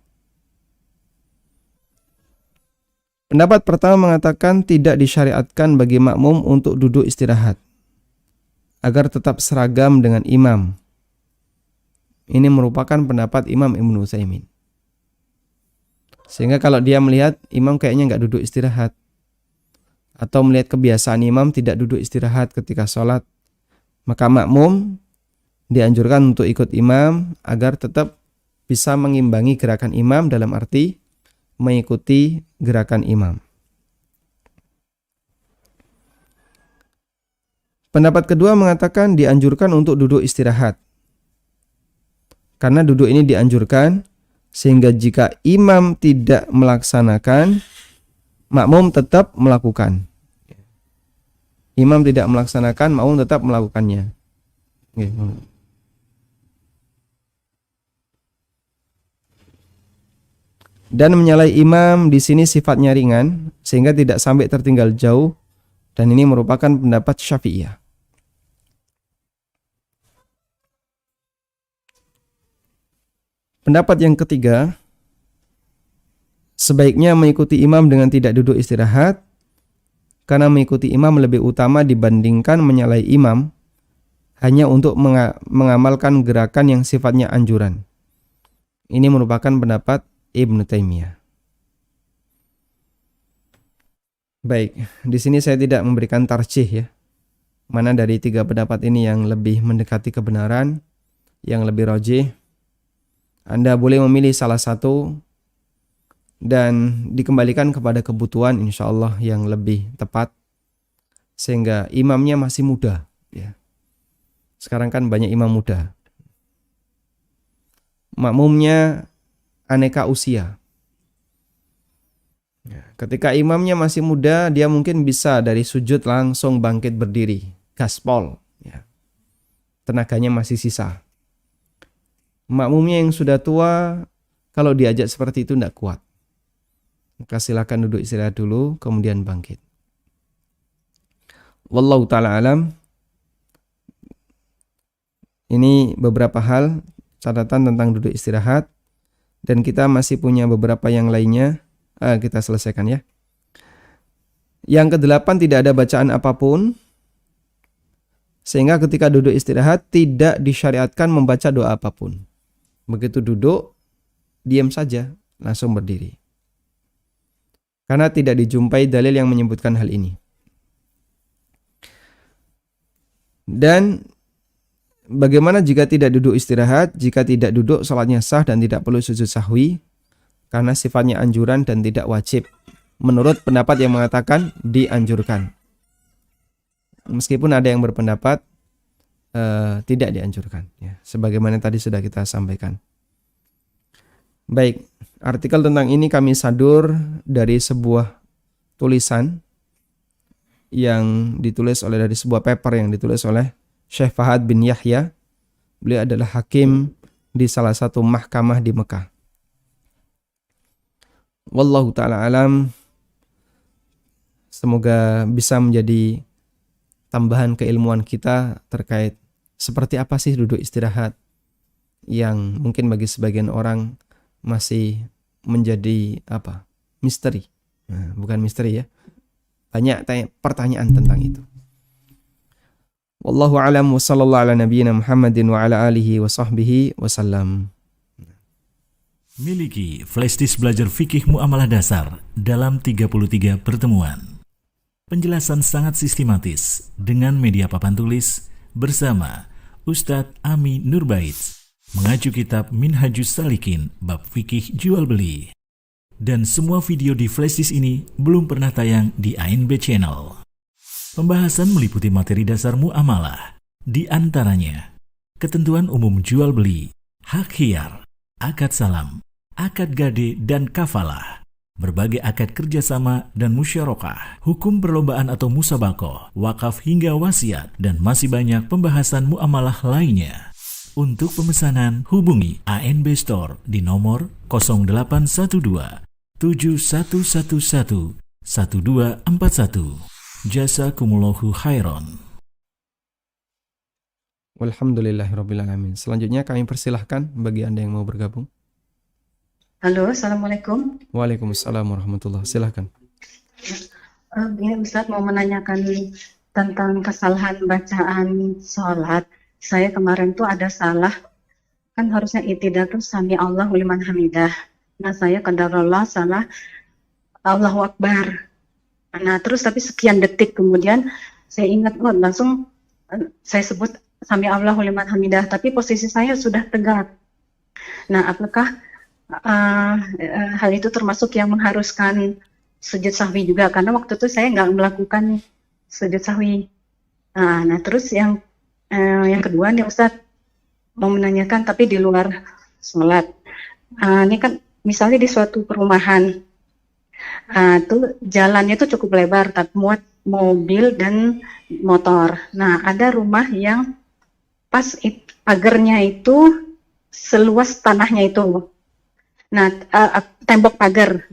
Pendapat pertama mengatakan tidak disyariatkan bagi makmum untuk duduk istirahat agar tetap seragam dengan imam. Ini merupakan pendapat Imam Ibnu Utsaimin. Sehingga kalau dia melihat imam kayaknya nggak duduk istirahat, atau melihat kebiasaan imam tidak duduk istirahat ketika sholat, maka makmum dianjurkan untuk ikut imam agar tetap bisa mengimbangi gerakan imam, dalam arti mengikuti gerakan imam. Pendapat kedua mengatakan dianjurkan untuk duduk istirahat. Karena duduk ini dianjurkan, sehingga jika imam tidak melaksanakan, makmum tetap melakukan. Imam tidak melaksanakan, makmum tetap melakukannya. Dan menyalai imam di sini sifatnya ringan, sehingga tidak sampai tertinggal jauh, dan ini merupakan pendapat Syafi'iyah. Pendapat yang ketiga, sebaiknya mengikuti imam dengan tidak duduk istirahat, karena mengikuti imam lebih utama dibandingkan menyalai imam hanya untuk mengamalkan gerakan yang sifatnya anjuran. Ini merupakan pendapat Ibnu Taimiyah. Baik, di sini saya tidak memberikan tarjih ya. Mana dari tiga pendapat ini yang lebih mendekati kebenaran, yang lebih rajih. Anda boleh memilih salah satu dan dikembalikan kepada kebutuhan insyaallah yang lebih tepat, sehingga imamnya masih muda ya. Sekarang kan banyak imam muda. Makmumnya aneka usia. Ketika imamnya masih muda, dia mungkin bisa dari sujud langsung bangkit berdiri, gaspol ya. Tenaganya masih sisa. Makmumnya yang sudah tua, kalau diajak seperti itu tidak kuat. Maka silakan duduk istirahat dulu, kemudian bangkit. Wallahu ta'ala alam. Ini beberapa hal, catatan tentang duduk istirahat. Dan kita masih punya beberapa yang lainnya. Kita selesaikan ya. Yang kedelapan, tidak ada bacaan apapun. Sehingga ketika duduk istirahat, tidak disyariatkan membaca doa apapun. Begitu duduk, diam saja, langsung berdiri. Karena tidak dijumpai dalil yang menyebutkan hal ini. Dan bagaimana jika tidak duduk istirahat? Jika tidak duduk, salatnya sah dan tidak perlu sujud sahwi, karena sifatnya anjuran dan tidak wajib. Menurut pendapat yang mengatakan dianjurkan. Meskipun ada yang berpendapat tidak dianjurkan ya, sebagaimana tadi sudah kita sampaikan. Baik, artikel tentang ini kami sadur dari sebuah tulisan yang ditulis dari sebuah paper yang ditulis oleh Syekh Fahad bin Yahya. Beliau adalah hakim di salah satu mahkamah di Mekah. Wallahu ta'ala alam. Semoga bisa menjadi tambahan keilmuan kita terkait seperti apa sih duduk istirahat yang mungkin bagi sebagian orang masih menjadi misteri. Nah, bukan misteri ya. Banyak pertanyaan tentang itu. Wallahu a'lam wa sallallahu ala nabiyyina Muhammadin wa ala alihi wa sahbihi wasallam. Miliki flashdisk belajar fikih muamalah dasar dalam 33 pertemuan. Penjelasan sangat sistematis dengan media papan tulis bersama Ustadz Ami Nurbait. mengacu kitab Minhajus Salikin bab fikih jual beli. Dan semua video di flashdisk ini belum pernah tayang di ANB Channel. Pembahasan meliputi materi dasar muamalah, di antaranya ketentuan umum jual beli, hak khiyar, akad salam, akad gade dan kafalah, berbagai akad kerjasama dan musyarakah, hukum perlombaan atau musabakoh, wakaf hingga wasiat, dan masih banyak pembahasan muamalah lainnya. Untuk pemesanan, hubungi ANB Store di nomor 0812 7111 1241. Jazakumullahu khairan. Walhamdulillahirrabbilalamin. Selanjutnya kami persilahkan bagi Anda yang mau bergabung. Halo, Assalamualaikum. Waalaikumsalam warahmatullahi. Silahkan. Ini Ustadz mau menanyakan tentang kesalahan bacaan sholat. Saya kemarin tuh ada salah, kan harusnya i'tidal tuh sami Allahu liman hamidah. Nah, saya qadarullah salah Allahu Akbar. Nah, terus tapi sekian detik kemudian saya ingat, langsung saya sebut sami Allahu liman hamidah, tapi posisi saya sudah tegak. Nah, apakah hal itu termasuk yang mengharuskan sujud sahwi juga? Karena waktu itu saya nggak melakukan sujud sahwi. Nah, terus yang kedua nih Ustadz, mau menanyakan tapi di luar sholat. Ini kan misalnya di suatu perumahan, tuh jalannya tuh cukup lebar, tapi muat mobil dan motor. Nah, ada rumah yang pas pagarnya itu seluas tanahnya itu. Nah, tembok pagar.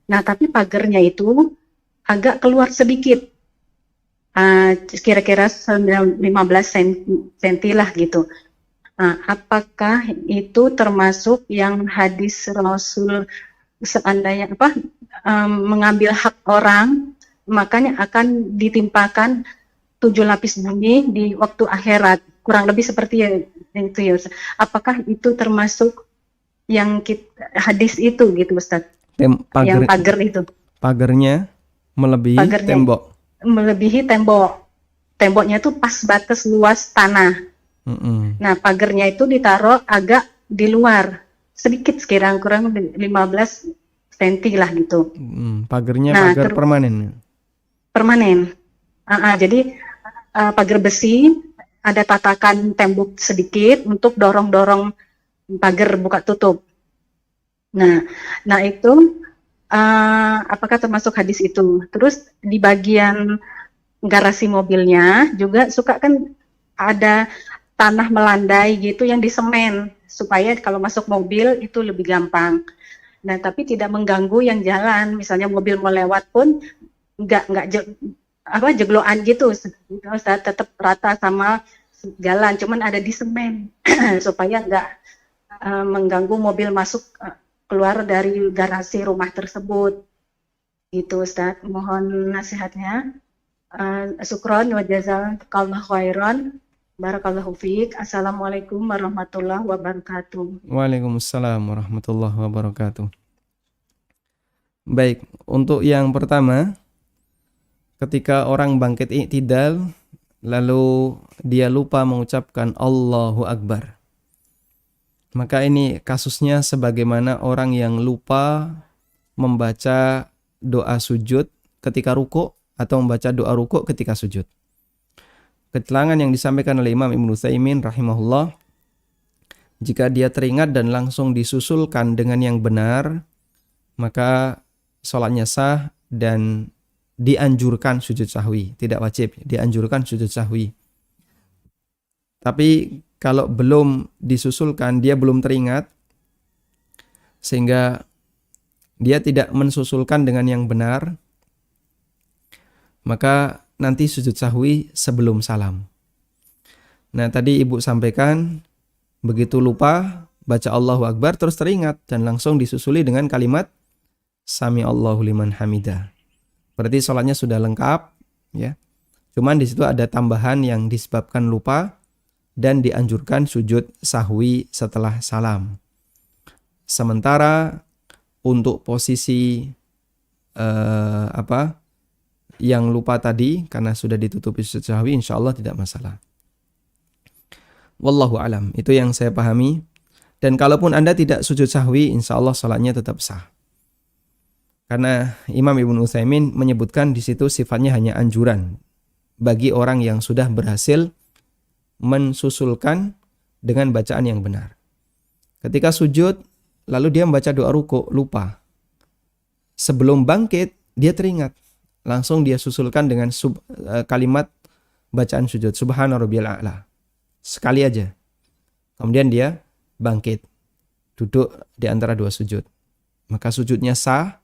Nah, tapi pagarnya itu agak keluar sedikit. Kira-kira 15 cm lah gitu. Apakah itu termasuk yang hadis Rasul seandainya mengambil hak orang, makanya akan ditimpakan 7 lapis bumi di waktu akhirat, kurang lebih seperti itu ya Ustaz. Apakah itu termasuk yang hadis itu gitu Ustaz? Yang pagar itu. Pagarnya melebihi tembok. Melebihi tembok. Temboknya itu pas batas luas tanah. Nah, pagarnya itu ditaruh agak di luar, sedikit kurang 15 cm lah gitu. Pagarnya pagar permanen. Permanen. Jadi pagar besi, ada tatakan tembok sedikit untuk dorong-dorong pagar buka tutup. Nah itu apakah termasuk hadis itu? Terus di bagian garasi mobilnya juga suka kan ada tanah melandai gitu yang disemen supaya kalau masuk mobil itu lebih gampang. Nah, tapi tidak mengganggu yang jalan. Misalnya mobil mau lewat pun nggak jegloan gitu. Ustaz, tetap rata sama jalan, cuman ada di semen supaya nggak mengganggu mobil masuk keluar dari garasi rumah tersebut. Gitu Ustaz. Mohon nasihatnya. Syukron wa jazakallahu khairan. Barakallahu fiik. Assalamualaikum warahmatullahi wabarakatuh. Waalaikumsalam warahmatullahi wabarakatuh. Baik, untuk yang pertama, ketika orang bangkit i'tidal lalu dia lupa mengucapkan Allahu Akbar, maka ini kasusnya sebagaimana orang yang lupa membaca doa sujud ketika ruku' atau membaca doa ruku' ketika sujud. Keterangan yang disampaikan oleh Imam Ibnu Utsaimin rahimahullah, jika dia teringat dan langsung disusulkan dengan yang benar, maka sholatnya sah dan dianjurkan sujud sahwi. Tidak wajib, dianjurkan sujud sahwi. Tapi kalau belum disusulkan, dia belum teringat, sehingga dia tidak mensusulkan dengan yang benar, maka nanti sujud sahwi sebelum salam. Nah, tadi Ibu sampaikan, begitu lupa baca Allahu Akbar terus teringat dan langsung disusuli dengan kalimat Sami Allahu liman hamidah. Berarti sholatnya sudah lengkap, ya. Cuman di situ ada tambahan yang disebabkan lupa dan dianjurkan sujud sahwi setelah salam. Sementara untuk posisi yang lupa tadi, karena sudah ditutupi sujud sahwi, insya Allah tidak masalah. Wallahu alam. Itu yang saya pahami Dan kalaupun Anda tidak sujud sahwi, insya Allah salatnya tetap sah. Karena Imam Ibnu Utsaimin menyebutkan di situ sifatnya hanya anjuran bagi orang yang sudah berhasil mensusulkan dengan bacaan yang benar. Ketika sujud, lalu dia membaca doa ruku, lupa. Sebelum bangkit, dia teringat. Langsung dia susulkan dengan kalimat bacaan sujud. Subhana rabbiyal a'la. Sekali aja. Kemudian dia bangkit. Duduk di antara dua sujud. Maka sujudnya sah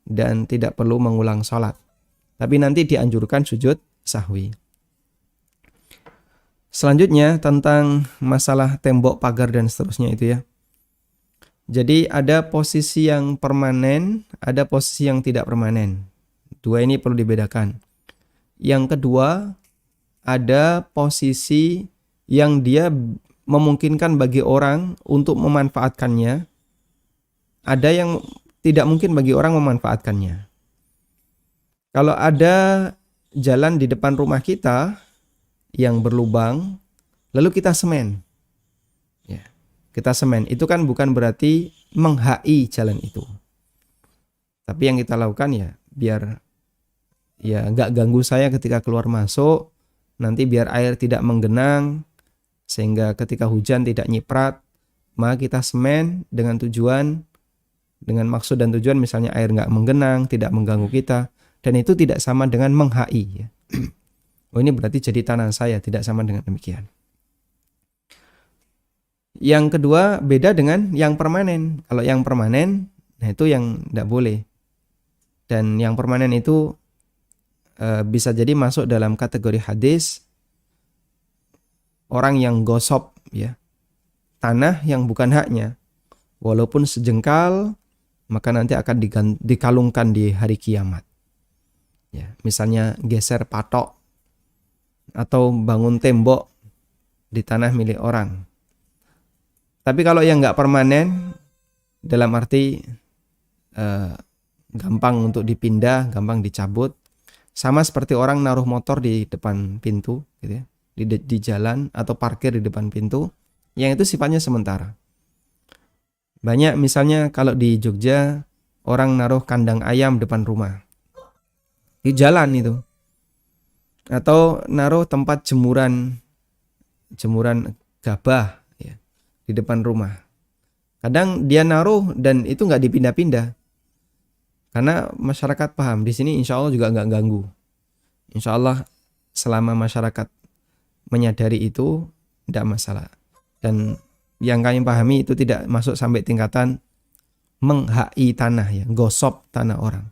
dan tidak perlu mengulang sholat. Tapi nanti dianjurkan sujud sahwi. Selanjutnya tentang masalah tembok, pagar dan seterusnya itu ya. Jadi ada posisi yang permanen, ada posisi yang tidak permanen. Dua ini perlu dibedakan. Yang kedua, ada posisi yang dia memungkinkan bagi orang untuk memanfaatkannya. Ada yang tidak mungkin bagi orang memanfaatkannya. Kalau ada jalan di depan rumah kita yang berlubang, lalu kita semen. Ya, kita semen. Itu kan bukan berarti menghai jalan itu. Tapi yang kita lakukan ya biar ya nggak ganggu saya ketika keluar masuk, nanti biar air tidak menggenang, sehingga ketika hujan tidak nyiprat, maka kita semen dengan tujuan, dengan maksud dan tujuan misalnya air nggak menggenang, tidak mengganggu kita, dan itu tidak sama dengan menghai. Ya. Oh ini berarti jadi tanah saya, tidak sama dengan demikian. Yang kedua beda dengan yang permanen. Kalau yang permanen, nah itu yang tidak boleh. Dan yang permanen itu bisa jadi masuk dalam kategori hadis orang yang gosop ya tanah yang bukan haknya, walaupun sejengkal, maka nanti akan dikalungkan di hari kiamat. Ya, misalnya geser patok atau bangun tembok di tanah milik orang. Tapi kalau yang nggak permanen, dalam arti gampang untuk dipindah, gampang dicabut, sama seperti orang naruh motor di depan pintu, gitu ya, di jalan atau parkir di depan pintu, yang itu sifatnya sementara. Banyak misalnya kalau di Jogja orang naruh kandang ayam depan rumah di jalan itu, atau naruh tempat jemuran gabah ya, di depan rumah. Kadang dia naruh dan itu nggak dipindah-pindah karena masyarakat paham di sini insya Allah juga nggak ganggu. Insya Allah selama masyarakat menyadari itu tidak masalah. Dan yang kami pahami itu tidak masuk sampai tingkatan menghai tanah ya, gosop tanah orang.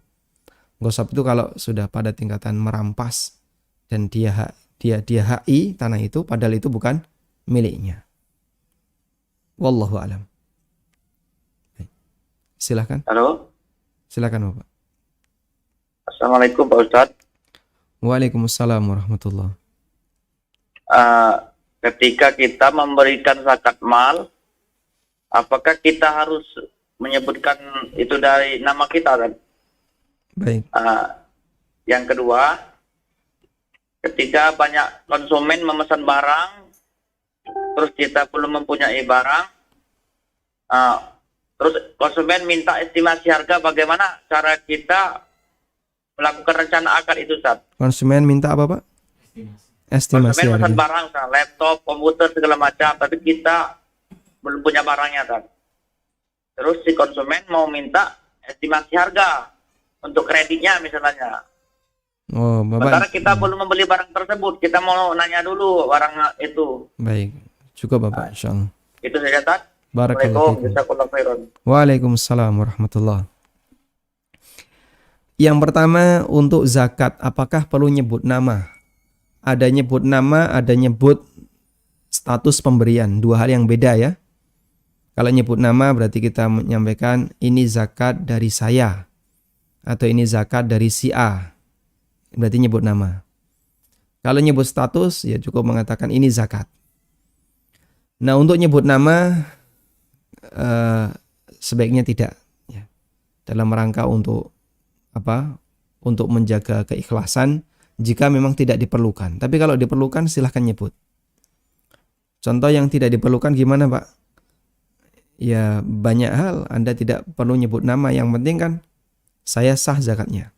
Gosop itu kalau sudah pada tingkatan merampas dan dia hai tanah itu padahal itu bukan miliknya. Wallahu a'lam. Silakan. Halo. Silakan Bapak. Assalamualaikum Pak Ustadz. Waalaikumsalam warahmatullahi. Ketika kita memberikan zakat mal, apakah kita harus menyebutkan itu dari nama kita kan? Baik. Yang kedua, ketika banyak konsumen memesan barang, terus kita belum mempunyai barang, terus konsumen minta estimasi harga, bagaimana cara kita melakukan rencana akad itu, Ustaz? Konsumen minta apa, Pak? Estimasi konsumen harga. pesan barang, Ustaz, laptop, komputer, segala macam, tapi kita belum punya barangnya, Ustaz. Terus si konsumen mau minta estimasi harga untuk kreditnya misalnya. Oh, Bapak. Sementara kita belum membeli barang tersebut, kita mau nanya dulu barang itu. Baik, cukup Bapak, insyaallah. Itu saja, Ustaz. Barakallahu fiikum. Jazakallahu khairan. Waalaikumsalam warahmatullahi. Yang pertama untuk zakat, apakah perlu nyebut nama? Ada nyebut nama, ada nyebut status pemberian. Dua hal yang beda ya. Kalau nyebut nama berarti kita menyampaikan ini zakat dari saya. Atau ini zakat dari si A. Berarti nyebut nama. Kalau nyebut status ya cukup mengatakan ini zakat. Nah untuk nyebut nama sebaiknya tidak. Ya. Dalam rangka untuk apa? Untuk menjaga keikhlasan jika memang tidak diperlukan. Tapi kalau diperlukan silahkan nyebut. Contoh yang tidak diperlukan gimana Pak? ya banyak hal Anda tidak perlu nyebut nama, yang penting kan saya sah zakatnya.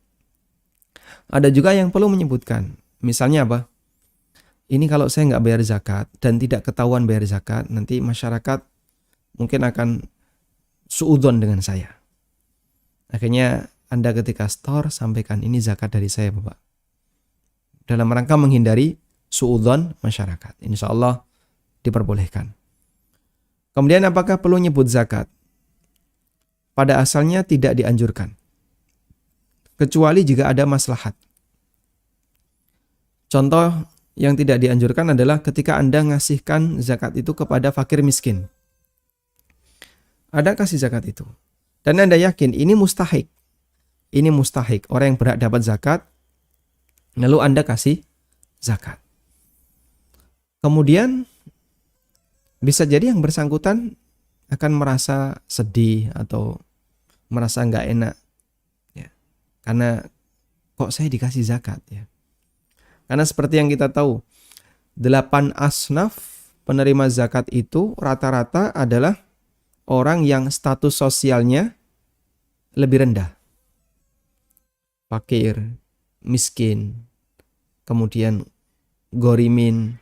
Ada juga yang perlu menyebutkan, misalnya apa? Ini kalau saya nggak bayar zakat dan tidak ketahuan bayar zakat, nanti masyarakat mungkin akan suudzon dengan saya. Akhirnya Anda ketika store sampaikan ini zakat dari saya Bapak, dalam rangka menghindari suudzon masyarakat. Insya Allah diperbolehkan. Kemudian apakah perlu nyebut zakat? Pada asalnya tidak dianjurkan, kecuali jika ada maslahat. Contoh yang tidak dianjurkan adalah ketika Anda ngasihkan zakat itu kepada fakir miskin. Anda kasih zakat itu, dan Anda yakin ini mustahik. Ini mustahik, orang yang berhak dapat zakat, lalu Anda kasih zakat. Kemudian bisa jadi yang bersangkutan akan merasa sedih atau merasa nggak enak, ya, karena kok saya dikasih zakat, ya. Karena seperti yang kita tahu, 8 asnaf penerima zakat itu rata-rata adalah orang yang status sosialnya lebih rendah. Fakir, miskin, kemudian gorimin,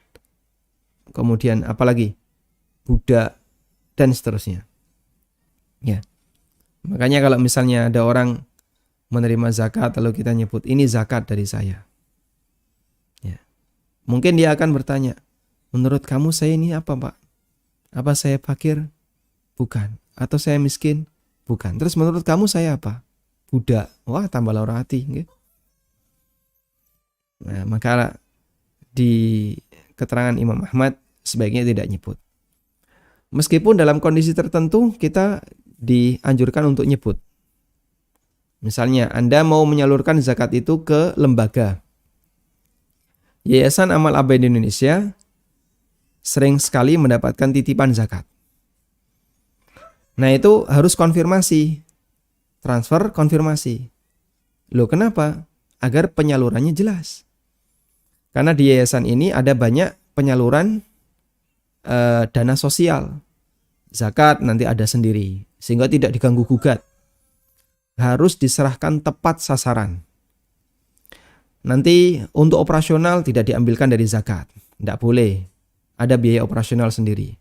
kemudian apalagi? Budak, dan seterusnya. Ya. Makanya kalau misalnya ada orang menerima zakat lalu kita nyebut ini zakat dari saya. Ya. Mungkin dia akan bertanya, menurut kamu saya ini apa, Pak? Apa saya fakir? Bukan. Atau saya miskin? Bukan. Terus menurut kamu saya apa? Budak. Wah, tambah lara hati, nggih. Nah, maka di keterangan Imam Ahmad sebaiknya tidak nyebut. Meskipun dalam kondisi tertentu kita dianjurkan untuk nyebut. Misalnya Anda mau menyalurkan zakat itu ke lembaga. Yayasan Amal Abadi Indonesia sering sekali mendapatkan titipan zakat. Nah itu harus konfirmasi. Transfer konfirmasi. Loh kenapa? Agar penyalurannya jelas. Karena di yayasan ini ada banyak penyaluran dana sosial. Zakat nanti ada sendiri, sehingga tidak diganggu gugat. Harus diserahkan tepat sasaran. Nanti untuk operasional tidak diambilkan dari zakat, tidak boleh. Ada biaya operasional sendiri.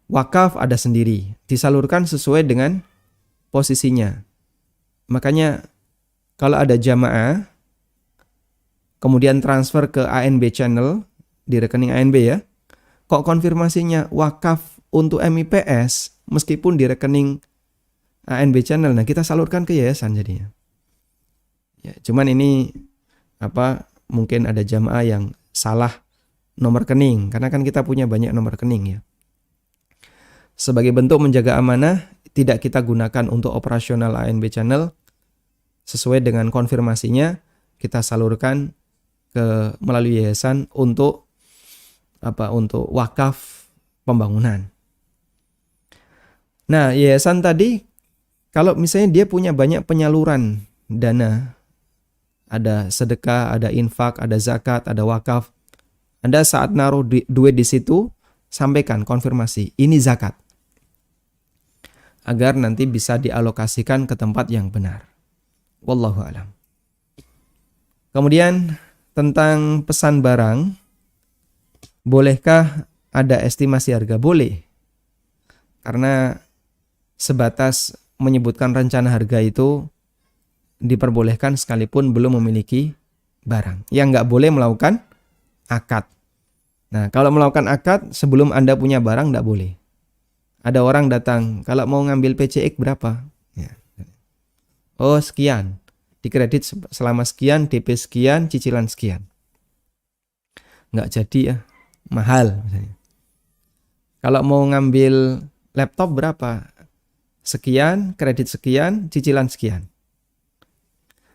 Wakaf ada sendiri, disalurkan sesuai dengan posisinya. Makanya kalau ada jamaah, kemudian transfer ke ANB channel, di rekening ANB ya, kok konfirmasinya wakaf untuk MIPS meskipun di rekening ANB channel, nah kita salurkan ke yayasan jadinya. Ya, cuman ini mungkin ada jamaah yang salah nomor rekening, karena kan kita punya banyak nomor rekening ya. Sebagai bentuk menjaga amanah, tidak kita gunakan untuk operasional ANB channel, sesuai dengan konfirmasinya kita salurkan ke melalui yayasan untuk wakaf pembangunan. Nah, yayasan tadi kalau misalnya dia punya banyak penyaluran dana, ada sedekah, ada infak, ada zakat, ada wakaf, Anda saat naruh duit di situ sampaikan konfirmasi, ini zakat. Agar nanti bisa dialokasikan ke tempat yang benar. Wallahu a'lam. Kemudian tentang pesan barang, bolehkah ada estimasi harga? Boleh. Karena sebatas menyebutkan rencana harga itu diperbolehkan sekalipun belum memiliki barang. Yang nggak boleh melakukan akad. Nah, kalau melakukan akad sebelum Anda punya barang nggak boleh. Ada orang datang, kalau mau ngambil PCX berapa? Ya. Oh sekian, dikredit selama sekian, DP sekian, cicilan sekian. Nggak jadi ya, mahal misalnya. Kalau mau ngambil laptop berapa? Sekian, kredit sekian, cicilan sekian.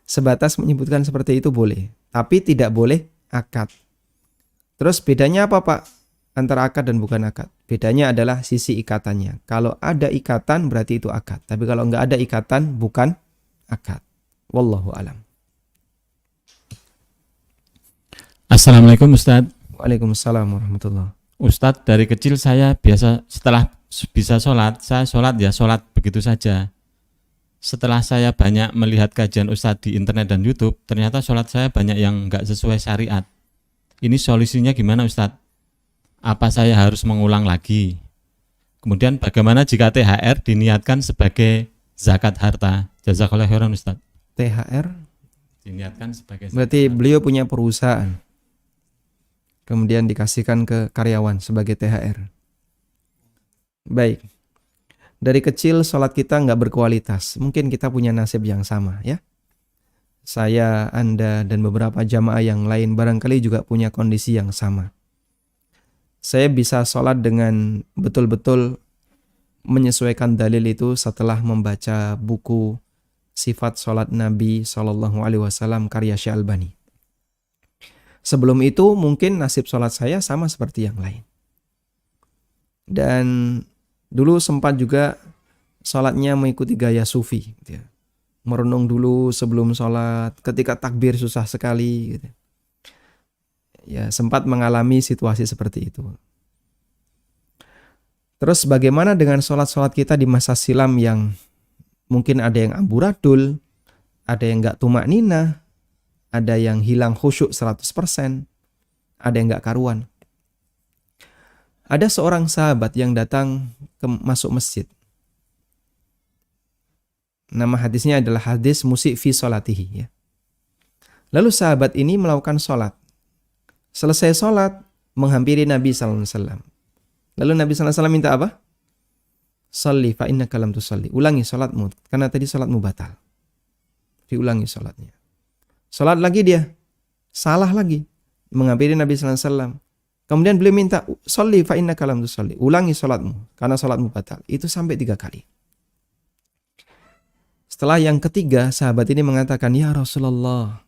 Sebatas menyebutkan seperti itu boleh, tapi tidak boleh akad. Terus bedanya apa Pak? Antara akad dan bukan akad. Bedanya adalah sisi ikatannya. Kalau ada ikatan berarti itu akad. Tapi kalau nggak ada ikatan bukan akad. Wallahu alam. Assalamualaikum Ustadz. Waalaikumsalam warahmatullahi. Ustadz, dari kecil saya biasa setelah bisa sholat, saya sholat ya sholat begitu saja. Setelah saya banyak melihat kajian Ustadz di internet dan YouTube, ternyata sholat saya banyak yang nggak sesuai syariat. Ini solusinya gimana Ustadz? Apa saya harus mengulang lagi? Kemudian bagaimana jika THR diniatkan sebagai zakat harta? Jazakallahu khairan Ustadz. THR Diniatkan sebagai zakat berarti harta. beliau punya perusahaan, kemudian dikasihkan ke karyawan sebagai THR. Baik. Dari kecil sholat kita nggak berkualitas. Mungkin kita punya nasib yang sama ya. Saya, Anda, dan beberapa jamaah yang lain barangkali juga punya kondisi yang sama. Saya bisa sholat dengan betul-betul menyesuaikan dalil itu setelah membaca buku Sifat Sholat Nabi SAW karya Syekh Albani. Sebelum itu mungkin nasib sholat saya sama seperti yang lain. Dan dulu sempat juga sholatnya mengikuti gaya sufi gitu ya. Merenung dulu sebelum sholat, ketika takbir susah sekali gitu. Ya, sempat mengalami situasi seperti itu. Terus bagaimana dengan sholat-sholat kita di masa silam yang mungkin ada yang amburadul, ada yang gak tumak nina, ada yang hilang khusyuk 100%, ada yang gak karuan. Ada seorang sahabat yang datang masuk masjid. Nama hadisnya adalah hadis musik fi sholatihi. Ya. Lalu sahabat ini melakukan sholat. Selesai sholat, menghampiri Nabi SAW. Lalu Nabi SAW minta apa? Sholli fa innaka lam tusalli. Ulangi sholatmu, karena tadi sholatmu batal. Diulangi sholatnya. Sholat lagi dia, salah lagi. Menghampiri Nabi SAW. Kemudian beliau minta, sholli fa innaka lam tusalli. Ulangi sholatmu, karena sholatmu batal. Itu sampai 3 kali. Setelah yang ketiga, sahabat ini mengatakan, ya Rasulullah,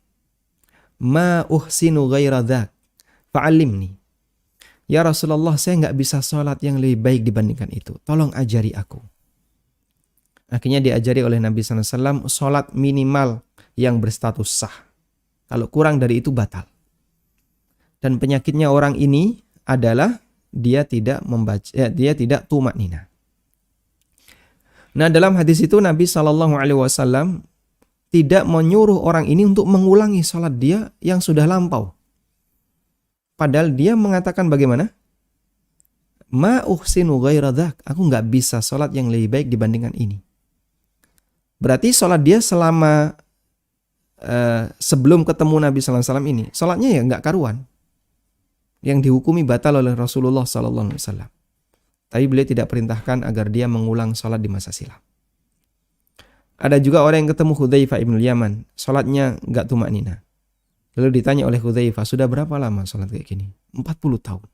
ma uhsinu ghaira dzak, fa'allimni. Ya Rasulullah, saya nggak bisa sholat yang lebih baik dibandingkan itu. Tolong ajari aku. Akhirnya diajari oleh Nabi SAW, sholat minimal yang berstatus sah. Kalau kurang dari itu batal. Dan penyakitnya orang ini adalah dia tidak tumak nina. Nah, dalam hadis itu Nabi SAW tidak menyuruh orang ini untuk mengulangi sholat dia yang sudah lampau. Padahal dia mengatakan bagaimana? Ma uhsinu ghaira dzak. Aku nggak bisa sholat yang lebih baik dibandingkan ini. Berarti sholat dia selama sebelum ketemu Nabi SAW ini, sholatnya ya nggak karuan. Yang dihukumi batal oleh Rasulullah SAW. Tapi beliau tidak perintahkan agar dia mengulang sholat di masa silam. Ada juga orang yang ketemu Hudzaifah ibn Yaman, sholatnya nggak tumak nina. Lalu ditanya oleh Hudzaifah, sudah berapa lama sholat kayak gini? 40 tahun,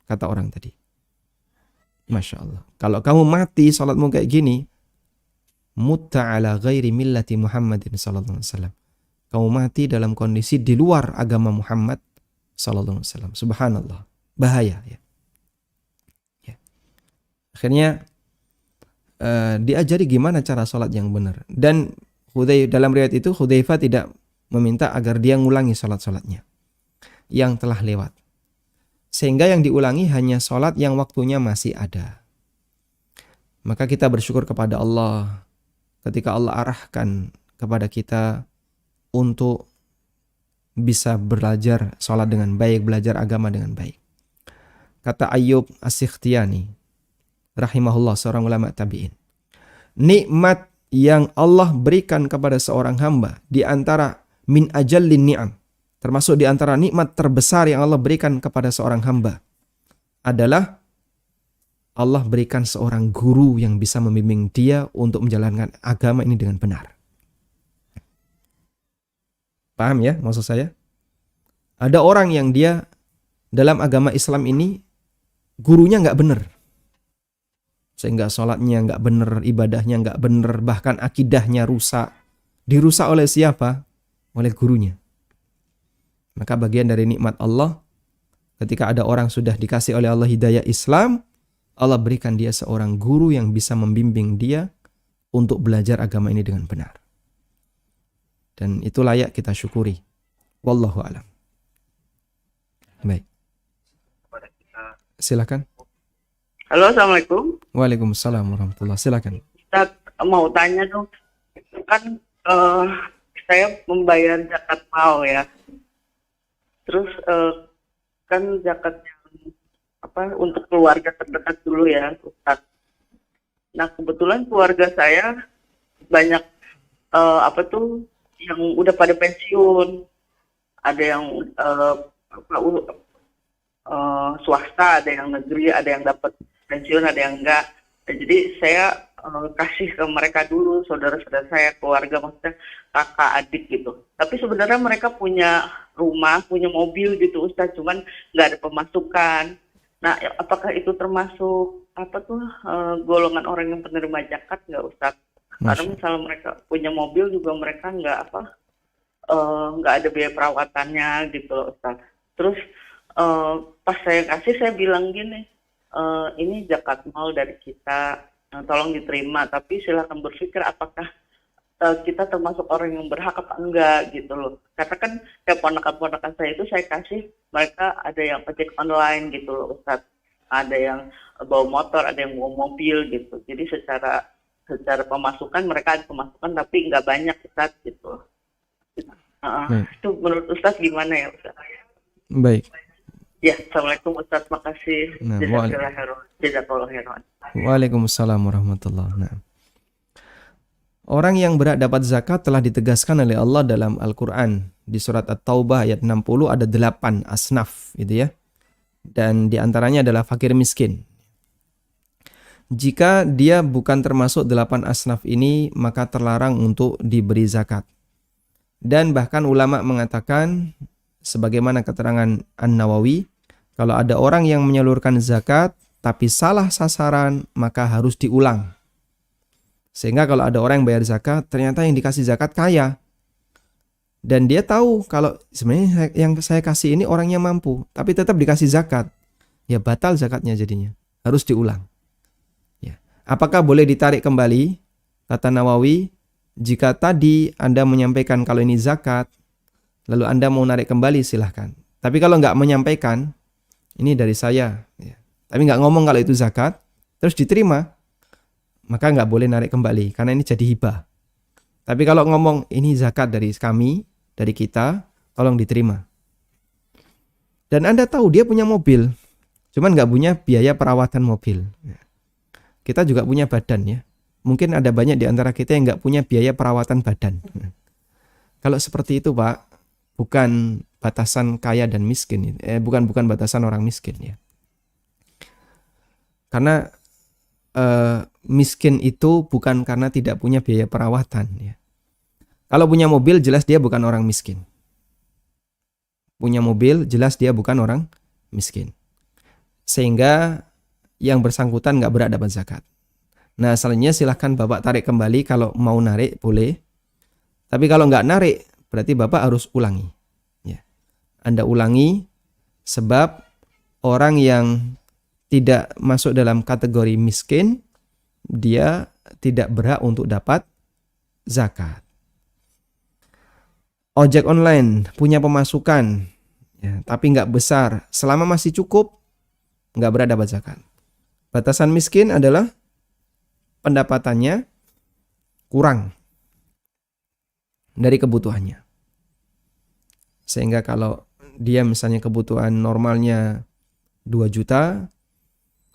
kata orang tadi. Masya Allah. Kalau kamu mati sholatmu kayak gini, mutta ala ghairi millati Muhammadin sallallahu alaihi wasallam. Kamu mati dalam kondisi di luar agama Muhammad sallallahu alaihi wasallam. Subhanallah. Bahaya ya. Akhirnya diajari gimana cara sholat yang benar. Dan dalam riwayat itu Hudzaifah tidak meminta agar dia ngulangi sholat-sholatnya yang telah lewat. Sehingga yang diulangi hanya sholat yang waktunya masih ada. Maka kita bersyukur kepada Allah ketika Allah arahkan kepada kita untuk bisa belajar sholat dengan baik, belajar agama dengan baik. Kata Ayyub As-Sikhtiyani rahimahullah, seorang ulama tabi'in. Nikmat yang Allah berikan kepada seorang hamba di antara min ajallin ni'am, termasuk di antara nikmat terbesar yang Allah berikan kepada seorang hamba adalah Allah berikan seorang guru yang bisa membimbing dia untuk menjalankan agama ini dengan benar. Paham ya maksud saya? Ada orang yang dia dalam agama Islam ini gurunya nggak benar. Sehingga sholatnya nggak benar, ibadahnya nggak benar, bahkan akidahnya rusak. Dirusak oleh siapa? Oleh gurunya. Maka bagian dari nikmat Allah, ketika ada orang sudah dikasih oleh Allah hidayah Islam, Allah berikan dia seorang guru yang bisa membimbing dia untuk belajar agama ini dengan benar. Dan itu layak kita syukuri. Wallahu a'lam. Baik. Silakan. Halo, Assalamualaikum. Waalaikumsalam warahmatullahi. Silakan. Ustaz, mau tanya dong, kan saya membayar zakat mal ya, terus kan zakat yang untuk keluarga terdekat dulu ya, Ustaz. Nah kebetulan keluarga saya banyak yang udah pada pensiun, ada yang swasta, ada yang negeri, ada yang dapat pensiun, ada yang enggak. Jadi saya kasih ke mereka dulu, saudara-saudara saya, keluarga, maksudnya kakak, adik gitu. Tapi sebenarnya mereka punya rumah, punya mobil gitu Ustaz, cuman nggak ada pemasukan. Nah, apakah itu termasuk golongan orang yang penerima zakat nggak Ustaz? Karena misalnya mereka punya mobil juga mereka nggak ada biaya perawatannya gitu loh Ustaz. Terus pas saya kasih, saya bilang gini, ini zakat mal dari kita, tolong diterima, tapi silahkan berpikir apakah kita termasuk orang yang berhak apa enggak gitu loh. Karena kan kayak ponakan-ponakan saya itu saya kasih, mereka ada yang ojek online gitu loh Ustaz, ada yang bawa motor, ada yang bawa mobil gitu. Jadi secara pemasukan mereka ada pemasukan tapi nggak banyak Ustaz gitu. Itu menurut Ustaz gimana ya Ustaz? Baik. Ya, Assalamualaikum Ustaz, makasih. Nah, Jazakallah khairan. Waalaikumsalam warahmatullahi. Nah. Orang yang berhak dapat zakat telah ditegaskan oleh Allah dalam Al-Quran. Di surat At-Taubah ayat 60 ada 8 asnaf gitu ya. Dan diantaranya adalah fakir miskin. Jika dia bukan termasuk 8 asnaf ini, maka terlarang untuk diberi zakat. Dan bahkan ulama mengatakan, sebagaimana keterangan An-Nawawi, kalau ada orang yang menyalurkan zakat tapi salah sasaran, maka harus diulang. Sehingga kalau ada orang yang bayar zakat, ternyata yang dikasih zakat kaya. Dan dia tahu kalau sebenarnya yang saya kasih ini orangnya mampu, tapi tetap dikasih zakat. Ya batal zakatnya jadinya. Harus diulang. Ya. Apakah boleh ditarik kembali? Kata Nawawi, jika tadi Anda menyampaikan kalau ini zakat, lalu Anda mau narik kembali silahkan. Tapi kalau nggak menyampaikan, ini dari saya. Ya. Tapi nggak ngomong kalau itu zakat, terus diterima, maka nggak boleh narik kembali, karena ini jadi hibah. Tapi kalau ngomong ini zakat dari kami, dari kita, tolong diterima. Dan Anda tahu dia punya mobil, cuman nggak punya biaya perawatan mobil. Kita juga punya badan ya. Mungkin ada banyak di antara kita yang nggak punya biaya perawatan badan. Kalau seperti itu Pak, bukan batasan kaya dan miskin, bukan batasan orang miskin ya. Karena miskin itu bukan karena tidak punya biaya perawatan ya. Kalau punya mobil jelas dia bukan orang miskin. Punya mobil jelas dia bukan orang miskin. Sehingga yang bersangkutan nggak berhak dapat zakat. Nah, selanjutnya silahkan Bapak tarik kembali, kalau mau narik boleh. Tapi kalau nggak narik berarti Bapak harus ulangi. Ya. Anda ulangi sebab orang yang tidak masuk dalam kategori miskin, dia tidak berhak untuk dapat zakat. Ojek online punya pemasukan, ya, tapi nggak besar, selama masih cukup, nggak berhak dapat zakat. Batasan miskin adalah pendapatannya kurang dari kebutuhannya. Sehingga kalau dia misalnya kebutuhan normalnya 2 juta,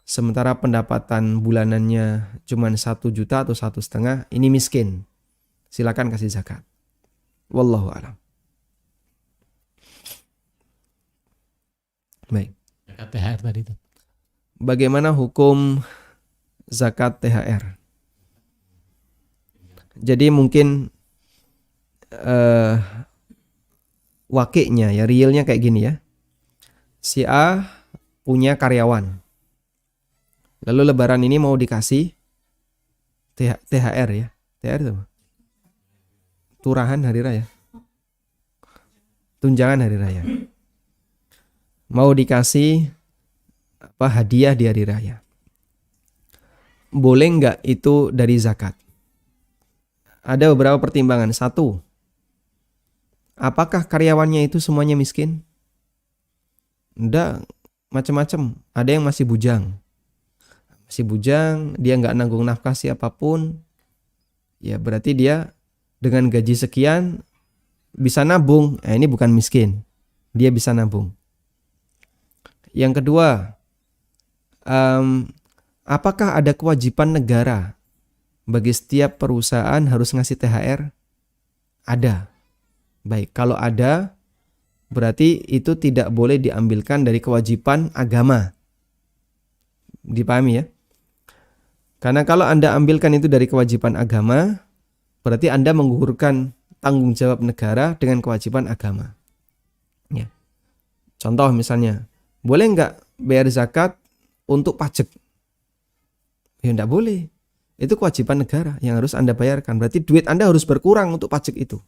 sementara pendapatan bulanannya cuma 1 juta atau 1,5, ini miskin. Silakan kasih zakat. Wallahu a'lam. Baik. Zakat THR tadi itu. Bagaimana hukum zakat THR? Jadi mungkin wakilnya ya, realnya kayak gini ya. Si A punya karyawan. Lalu lebaran ini mau dikasih THR ya. THR itu apa? Turahan hari raya. Tunjangan hari raya. Mau dikasih hadiah di hari raya. Boleh nggak itu dari zakat? Ada beberapa pertimbangan. 1, apakah karyawannya itu semuanya miskin? Enggak, macam-macam. Ada yang masih bujang. masih bujang, dia nggak nanggung nafkah siapapun, ya berarti dia dengan gaji sekian bisa nabung. Ini bukan miskin, dia bisa nabung. Yang kedua, apakah ada kewajiban negara bagi setiap perusahaan harus ngasih THR? Ada. Baik, kalau ada, berarti itu tidak boleh diambilkan dari kewajiban agama. Dipahami ya? Karena kalau Anda ambilkan itu dari kewajiban agama, berarti Anda menggugurkan tanggung jawab negara dengan kewajiban agama. Ya. Contoh misalnya, boleh nggak bayar zakat untuk pajak? Ya nggak boleh. Itu kewajiban negara yang harus Anda bayarkan. Berarti duit Anda harus berkurang untuk pajak itu.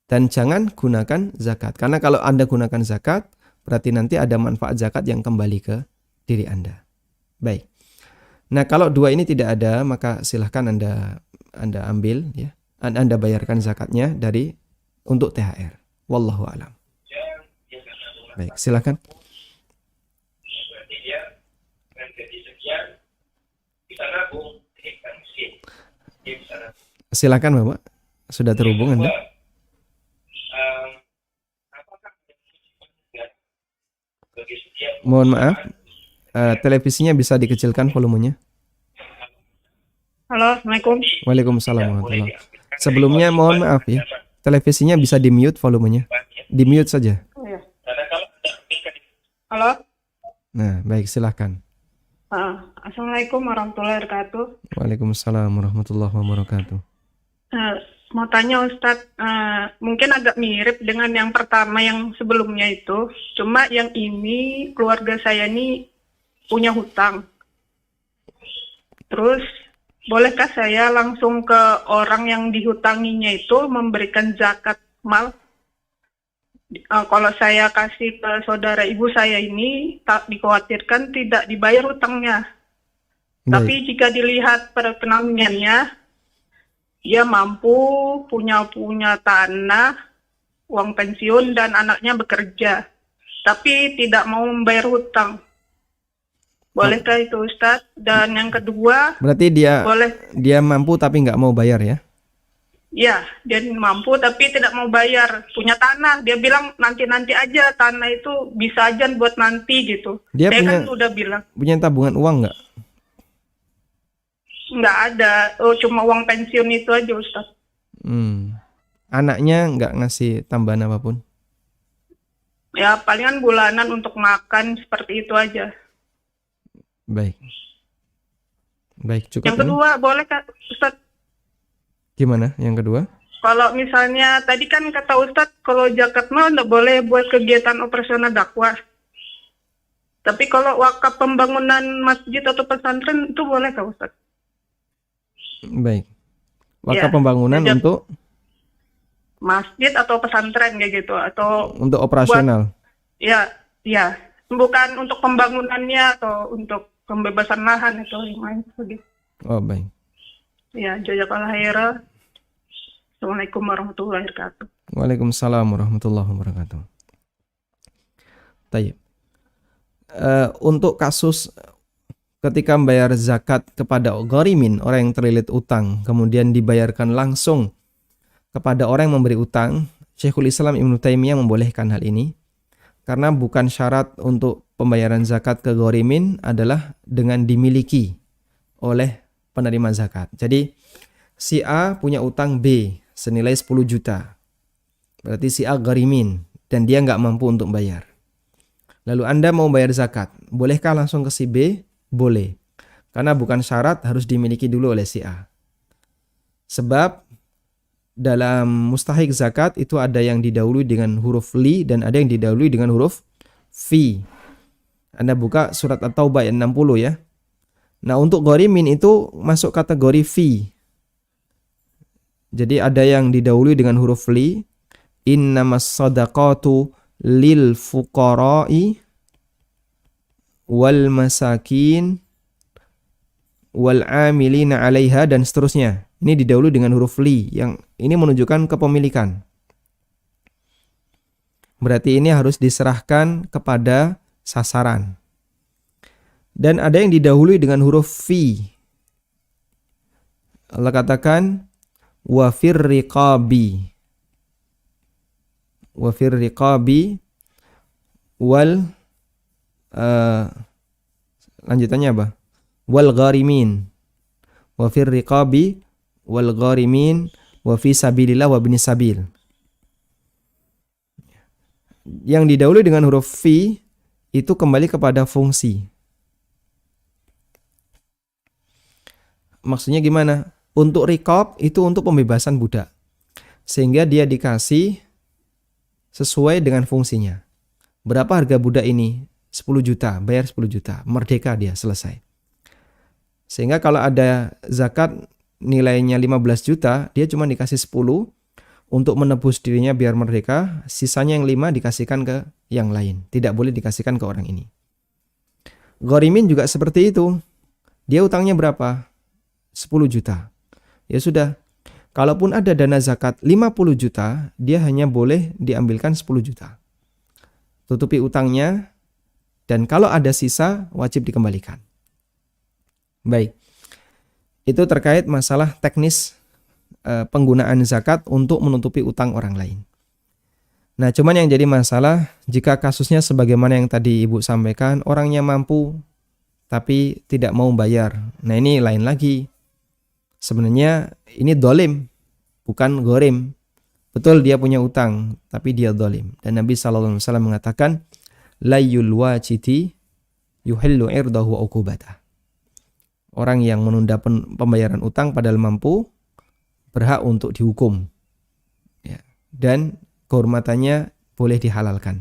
Dan jangan gunakan zakat. Karena kalau Anda gunakan zakat, berarti nanti ada manfaat zakat yang kembali ke diri Anda. Baik. Nah, kalau dua ini tidak ada, maka silahkan Anda ambil ya. Anda bayarkan zakatnya untuk THR. Wallahu a'lam. Baik, silahkan. Silakan Bapak. Sudah terhubung Anda? Mohon maaf. Televisinya bisa dikecilkan volumenya. Halo, Assalamualaikum. Waalaikumsalam warahmatullahi. Sebelumnya mohon maaf ya. Televisinya bisa di-mute volumenya. Di-mute saja. Oh, ya. Halo. Nah, baik silahkan. Assalamualaikum warahmatullahi wabarakatuh. Waalaikumsalam warahmatullahi wabarakatuh. Mau tanya Ustadz, mungkin agak mirip dengan yang pertama yang sebelumnya itu. Cuma yang ini keluarga saya ini punya hutang. Terus bolehkah saya langsung ke orang yang dihutanginya itu memberikan zakat mal? Kalau saya kasih ke saudara ibu saya ini, tak dikhawatirkan tidak dibayar hutangnya. Baik. Tapi jika dilihat perekonomiannya, dia mampu punya tanah, uang pensiun, dan anaknya bekerja. Tapi tidak mau membayar hutang. Bolehkah itu Ustadz? Dan yang kedua, berarti dia mampu tapi nggak mau bayar ya? Ya, dia mampu tapi tidak mau bayar. Punya tanah, dia bilang nanti aja, tanah itu bisa aja buat nanti gitu. Dia kan udah bilang. Punya tabungan uang nggak? Nggak ada, cuma uang pensiun itu aja Ustaz. Anaknya nggak ngasih tambahan apapun? Ya palingan bulanan untuk makan, seperti itu aja. Baik, cukup. Yang kedua, boleh Kak Ustaz? Gimana yang kedua? Kalau misalnya tadi kan kata Ustadz, kalau zakat mal nggak boleh buat kegiatan operasional dakwah. Tapi kalau wakaf pembangunan masjid atau pesantren itu boleh Kak Ustadz? Baik. Wakaf pembangunan untuk masjid atau pesantren kayak gitu, atau untuk operasional? Ya, bukan untuk pembangunannya atau untuk pembebasan lahan atau yang lain begitu. Oh baik. Ya, jazakallah khairan. Assalamualaikum warahmatullahi wabarakatuh. Waalaikumsalam warahmatullahi wabarakatuh. Tayyib. Untuk kasus ketika membayar zakat kepada gharimin, orang yang terlilit utang, kemudian dibayarkan langsung kepada orang yang memberi utang, Syekhul Islam Ibnu Taimiyah membolehkan hal ini karena bukan syarat untuk pembayaran zakat ke gharimin adalah dengan dimiliki oleh penerima zakat. Jadi si A punya utang B senilai 10 juta. Berarti si A gharimin dan dia nggak mampu untuk bayar. Lalu Anda mau bayar zakat, bolehkah langsung ke si B? Boleh. Karena bukan syarat harus dimiliki dulu oleh si A. Sebab dalam mustahik zakat itu ada yang didahului dengan huruf li dan ada yang didahului dengan huruf fi. Anda buka surat At-Taubah ayat 60 ya. Nah, untuk gharimin itu masuk kategori fi. Jadi ada yang didahului dengan huruf li. Innamas shadaqatu lil fuqara'i wal masakin wal amilina 'alaiha dan seterusnya. Ini didahului dengan huruf li yang ini menunjukkan kepemilikan. Berarti ini harus diserahkan kepada sasaran. Dan ada yang didahului dengan huruf fi. Allah katakan wa fir riqabi. Wa fir riqabi wal lanjutannya apa? Wal gharimin. Wa fir riqabi wal gharimin wa fi sabilillah wa bini sabil. Yang didahului dengan huruf fi itu kembali kepada fungsi. Maksudnya gimana? Untuk riqab itu untuk pembebasan budak. Sehingga dia dikasih sesuai dengan fungsinya. Berapa harga budak ini? 10 juta, bayar 10 juta. Merdeka dia, selesai. Sehingga kalau ada zakat nilainya 15 juta, dia cuma dikasih 10 untuk menebus dirinya biar merdeka. Sisanya yang 5 dikasihkan ke yang lain. Tidak boleh dikasihkan ke orang ini. Gharimin juga seperti itu. Dia utangnya berapa? 10 juta. Ya sudah. Kalaupun ada dana zakat 50 juta, dia hanya boleh diambilkan 10 juta. Tutupi utangnya, dan kalau ada sisa, wajib dikembalikan. Baik. Itu terkait masalah teknis penggunaan zakat untuk menutupi utang orang lain. Nah, cuman yang jadi masalah, jika kasusnya sebagaimana yang tadi Ibu sampaikan, orangnya mampu, tapi tidak mau bayar. Nah, ini lain lagi. Sebenarnya ini dolim, bukan gorim. Betul dia punya utang, tapi dia dolim. Dan Nabi SAW mengatakan, Layyul wajidi yuhillu irdahu wa uqubata. Orang yang menunda pembayaran utang padahal mampu, berhak untuk dihukum. Ya. Dan kehormatannya boleh dihalalkan.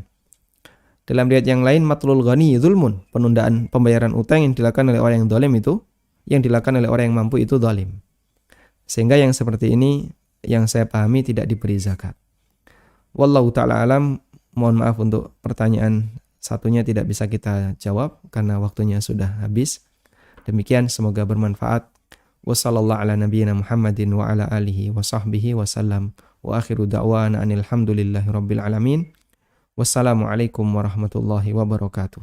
Dalam riwayat yang lain, matlul ghani zulmun. Penundaan pembayaran utang yang dilakukan oleh orang yang dolim itu, yang dilakukan oleh orang yang mampu itu dolim. Sehingga yang seperti ini, yang saya pahami tidak diberi zakat. Wallahu ta'ala alam, mohon maaf untuk pertanyaan satunya tidak bisa kita jawab karena waktunya sudah habis. Demikian, semoga bermanfaat. Wassallallahu ala nabiyyina Muhammadin wa ala alihi wa sahbihi wa sallam. Wa akhiru da'wana anil hamdulillahi rabbil alamin. Wassalamualaikum warahmatullahi wabarakatuh.